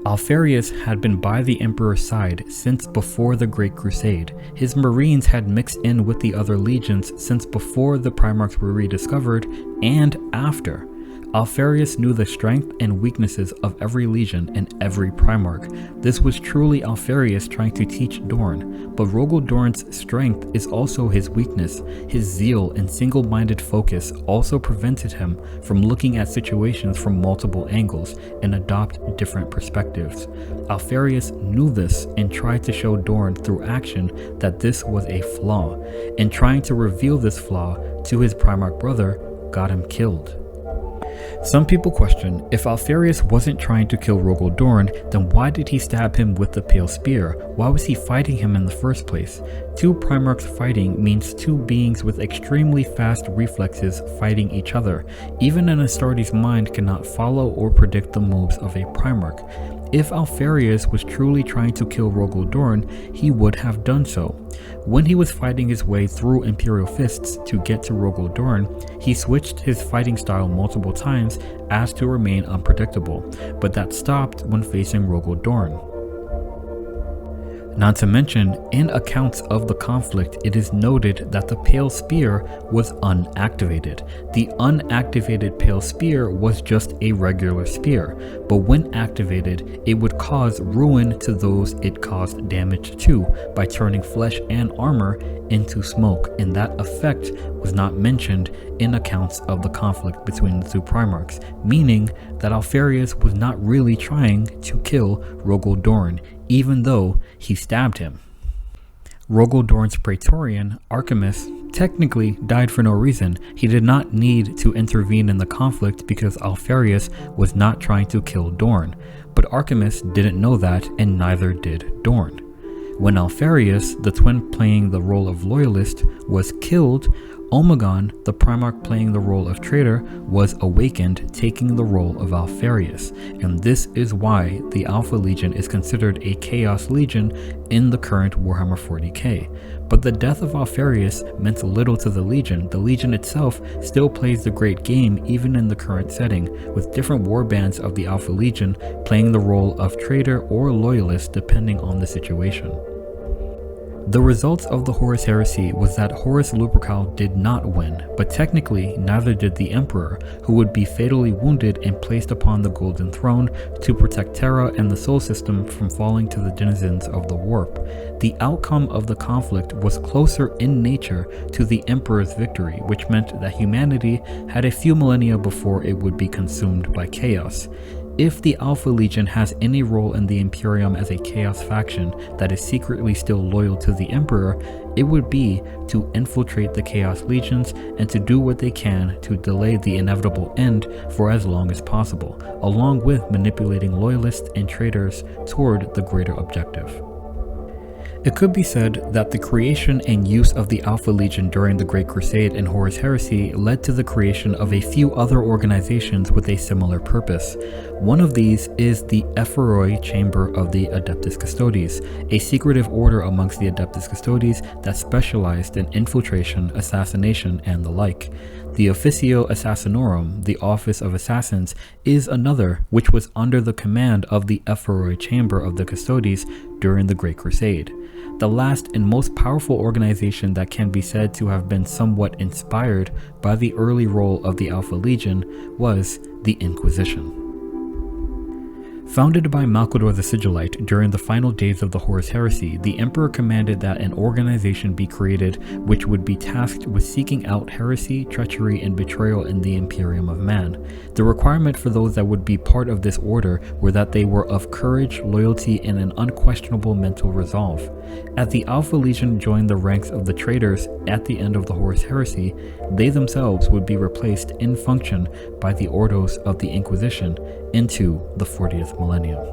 Alpharius had been by the Emperor's side since before the Great Crusade. His Marines had mixed in with the other legions since before the Primarchs were rediscovered and after. Alpharius knew the strength and weaknesses of every legion and every Primarch. This was truly Alpharius trying to teach Dorn, but Rogol Dorn's strength is also his weakness. His zeal and single-minded focus also prevented him from looking at situations from multiple angles and adopt different perspectives. Alpharius knew this and tried to show Dorn through action that this was a flaw, and trying to reveal this flaw to his Primarch brother got him killed. Some people question, if Alpharius wasn't trying to kill Rogol Dorn, then why did he stab him with the Pale Spear? Why was he fighting him in the first place? Two Primarchs fighting means two beings with extremely fast reflexes fighting each other. Even an Astartes mind cannot follow or predict the moves of a Primarch. If Alpharius was truly trying to kill Rogol Dorn, he would have done so. When he was fighting his way through Imperial Fists to get to Rogol Dorn, he switched his fighting style multiple times as to remain unpredictable, but that stopped when facing Rogol Dorn. Not to mention, in accounts of the conflict, it is noted that the Pale Spear was unactivated. The unactivated Pale Spear was just a regular spear, but when activated, it would cause ruin to those it caused damage to by turning flesh and armor into smoke, and that effect was not mentioned in accounts of the conflict between the two Primarchs, meaning that Alpharius was not really trying to kill Rogol Dorn, even though he stabbed him. Rogaldorn's Praetorian, Archimus, technically died for no reason. He did not need to intervene in the conflict because Alpharius was not trying to kill Dorn. But Archimus didn't know that, and neither did Dorn. When Alpharius, the twin playing the role of loyalist, was killed, Omegon, the Primarch playing the role of traitor, was awakened, taking the role of Alpharius, and this is why the Alpha Legion is considered a Chaos Legion in the current Warhammer 40k. But the death of Alpharius meant little to the Legion. The Legion itself still plays the great game even in the current setting, with different warbands of the Alpha Legion playing the role of traitor or loyalist depending on the situation. The results of the Horus Heresy was that Horus Lupercal did not win, but technically neither did the Emperor, who would be fatally wounded and placed upon the Golden Throne to protect Terra and the Sol System from falling to the denizens of the Warp. The outcome of the conflict was closer in nature to the Emperor's victory, which meant that humanity had a few millennia before it would be consumed by chaos. If the Alpha Legion has any role in the Imperium as a Chaos faction that is secretly still loyal to the Emperor, it would be to infiltrate the Chaos Legions and to do what they can to delay the inevitable end for as long as possible, along with manipulating loyalists and traitors toward the greater objective. It could be said that the creation and use of the Alpha Legion during the Great Crusade and Horus Heresy led to the creation of a few other organizations with a similar purpose. One of these is the Ephemeroi Chamber of the Adeptus Custodes, a secretive order amongst the Adeptus Custodes that specialized in infiltration, assassination, and the like. The Officio Assassinorum, the Office of Assassins, is another, which was under the command of the Ephemeroi Chamber of the Custodes during the Great Crusade. The last and most powerful organization that can be said to have been somewhat inspired by the early role of the Alpha Legion was the Inquisition. Founded by Malcador the Sigillite during the final days of the Horus Heresy, the Emperor commanded that an organization be created which would be tasked with seeking out heresy, treachery, and betrayal in the Imperium of Man. The requirement for those that would be part of this order were that they were of courage, loyalty, and an unquestionable mental resolve. As the Alpha Legion joined the ranks of the traitors at the end of the Horus Heresy, they themselves would be replaced in function by the Ordos of the Inquisition into the 40th millennium.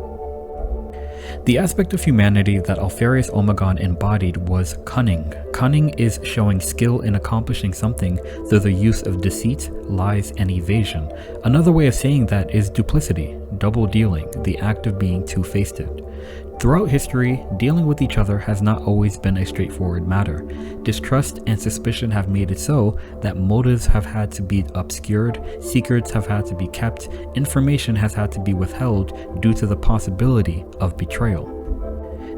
The aspect of humanity that Alpharius Omegon embodied was cunning. Cunning is showing skill in accomplishing something through the use of deceit, lies, and evasion. Another way of saying that is duplicity, double dealing, the act of being two-faced. Throughout history, dealing with each other has not always been a straightforward matter. Distrust and suspicion have made it so that motives have had to be obscured, secrets have had to be kept, information has had to be withheld due to the possibility of betrayal.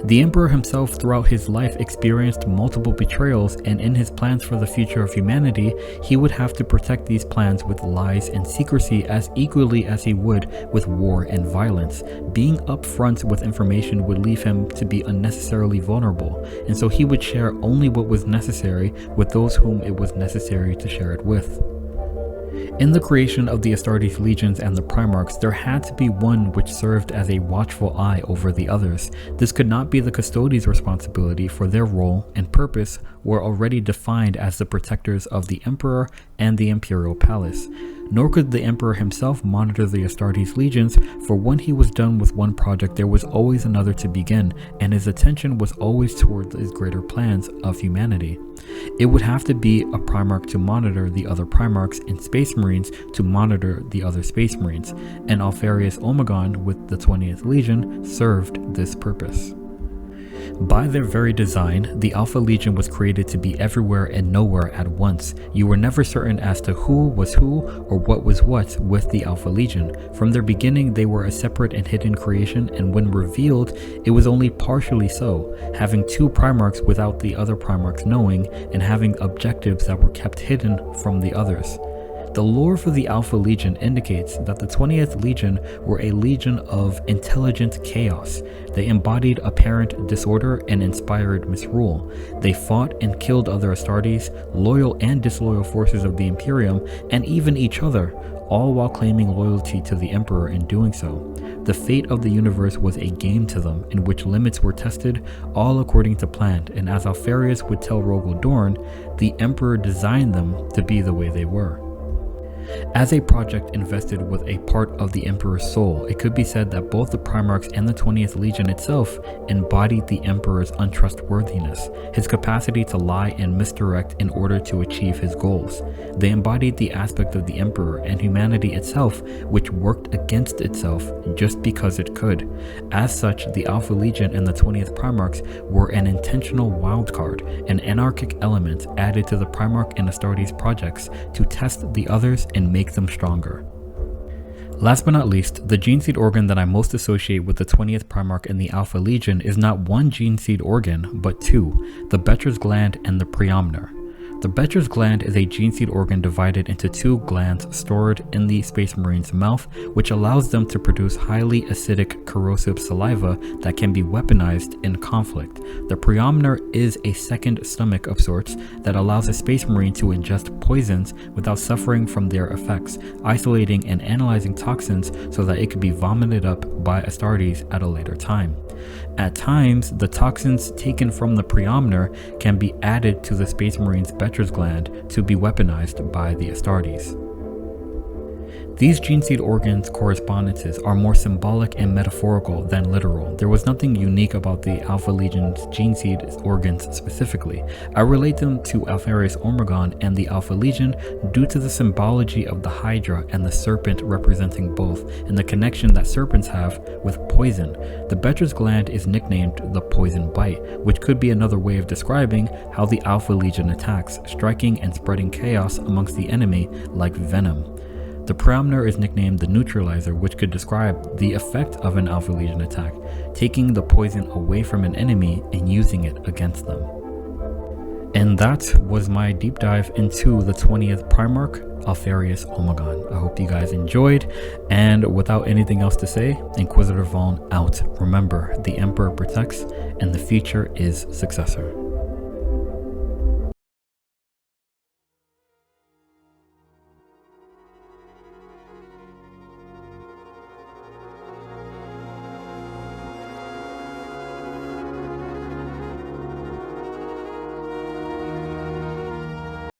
The Emperor himself throughout his life experienced multiple betrayals, and in his plans for the future of humanity, he would have to protect these plans with lies and secrecy as equally as he would with war and violence. Being upfront with information would leave him to be unnecessarily vulnerable, and so he would share only what was necessary with those whom it was necessary to share it with. In the creation of the Astartes legions and the Primarchs, there had to be one which served as a watchful eye over the others. This could not be the Custodes' responsibility, for their role and purpose were already defined as the protectors of the Emperor and the Imperial Palace. Nor could the Emperor himself monitor the Astartes legions, for when he was done with one project there was always another to begin, and his attention was always toward his greater plans of humanity. It would have to be a Primarch to monitor the other Primarchs and Space Marines to monitor the other Space Marines, and Alpharius Omegon with the 20th Legion served this purpose. By their very design, the Alpha Legion was created to be everywhere and nowhere at once. You were never certain as to who was who or what was what with the Alpha Legion. From their beginning, they were a separate and hidden creation, and when revealed, it was only partially so, having two Primarchs without the other Primarchs knowing, and having objectives that were kept hidden from the others. The lore for the Alpha Legion indicates that the 20th Legion were a legion of intelligent chaos. They embodied apparent disorder and inspired misrule. They fought and killed other Astartes, loyal and disloyal forces of the Imperium, and even each other, all while claiming loyalty to the Emperor in doing so. The fate of the universe was a game to them, in which limits were tested, all according to plan, and as Alpharius would tell Rogel Dorn, the Emperor designed them to be the way they were. As a project invested with a part of the Emperor's soul, it could be said that both the Primarchs and the 20th Legion itself embodied the Emperor's untrustworthiness, his capacity to lie and misdirect in order to achieve his goals. They embodied the aspect of the Emperor and humanity itself which worked against itself just because it could. As such, the Alpha Legion and the 20th Primarchs were an intentional wildcard, an anarchic element added to the Primarch and Astartes projects to test the others and make them stronger. Last but not least, the Geneseed organ that I most associate with the 20th Primarch and the Alpha Legion is not one Geneseed organ, but two, the Betchers Gland and the Preomnor. The Betchers Gland is a Geneseed organ divided into two glands stored in the Space Marine's mouth, which allows them to produce highly acidic, corrosive saliva that can be weaponized in conflict. The Preomnor is a second stomach of sorts that allows a Space Marine to ingest poisons without suffering from their effects, isolating and analyzing toxins so that it could be vomited up by Astartes at a later time. At times, the toxins taken from the Preomnor can be added to the Space Marine's Betchers Gland to be weaponized by the Astartes. These Geneseed organs' correspondences are more symbolic and metaphorical than literal. There was nothing unique about the Alpha Legion's Geneseed organs specifically. I relate them to Alpharius Omegon and the Alpha Legion due to the symbology of the Hydra and the serpent representing both, and the connection that serpents have with poison. The Betchers Gland is nicknamed the Poison Bite, which could be another way of describing how the Alpha Legion attacks, striking and spreading chaos amongst the enemy like venom. The Preomnor is nicknamed the Neutralizer, which could describe the effect of an Alpha Legion attack, taking the poison away from an enemy and using it against them. And that was my deep dive into the 20th Primarch, Alpharius Omegon. I hope you guys enjoyed, and without anything else to say, Inquisitor Vaughn out. Remember, the Emperor protects, and the future is successor.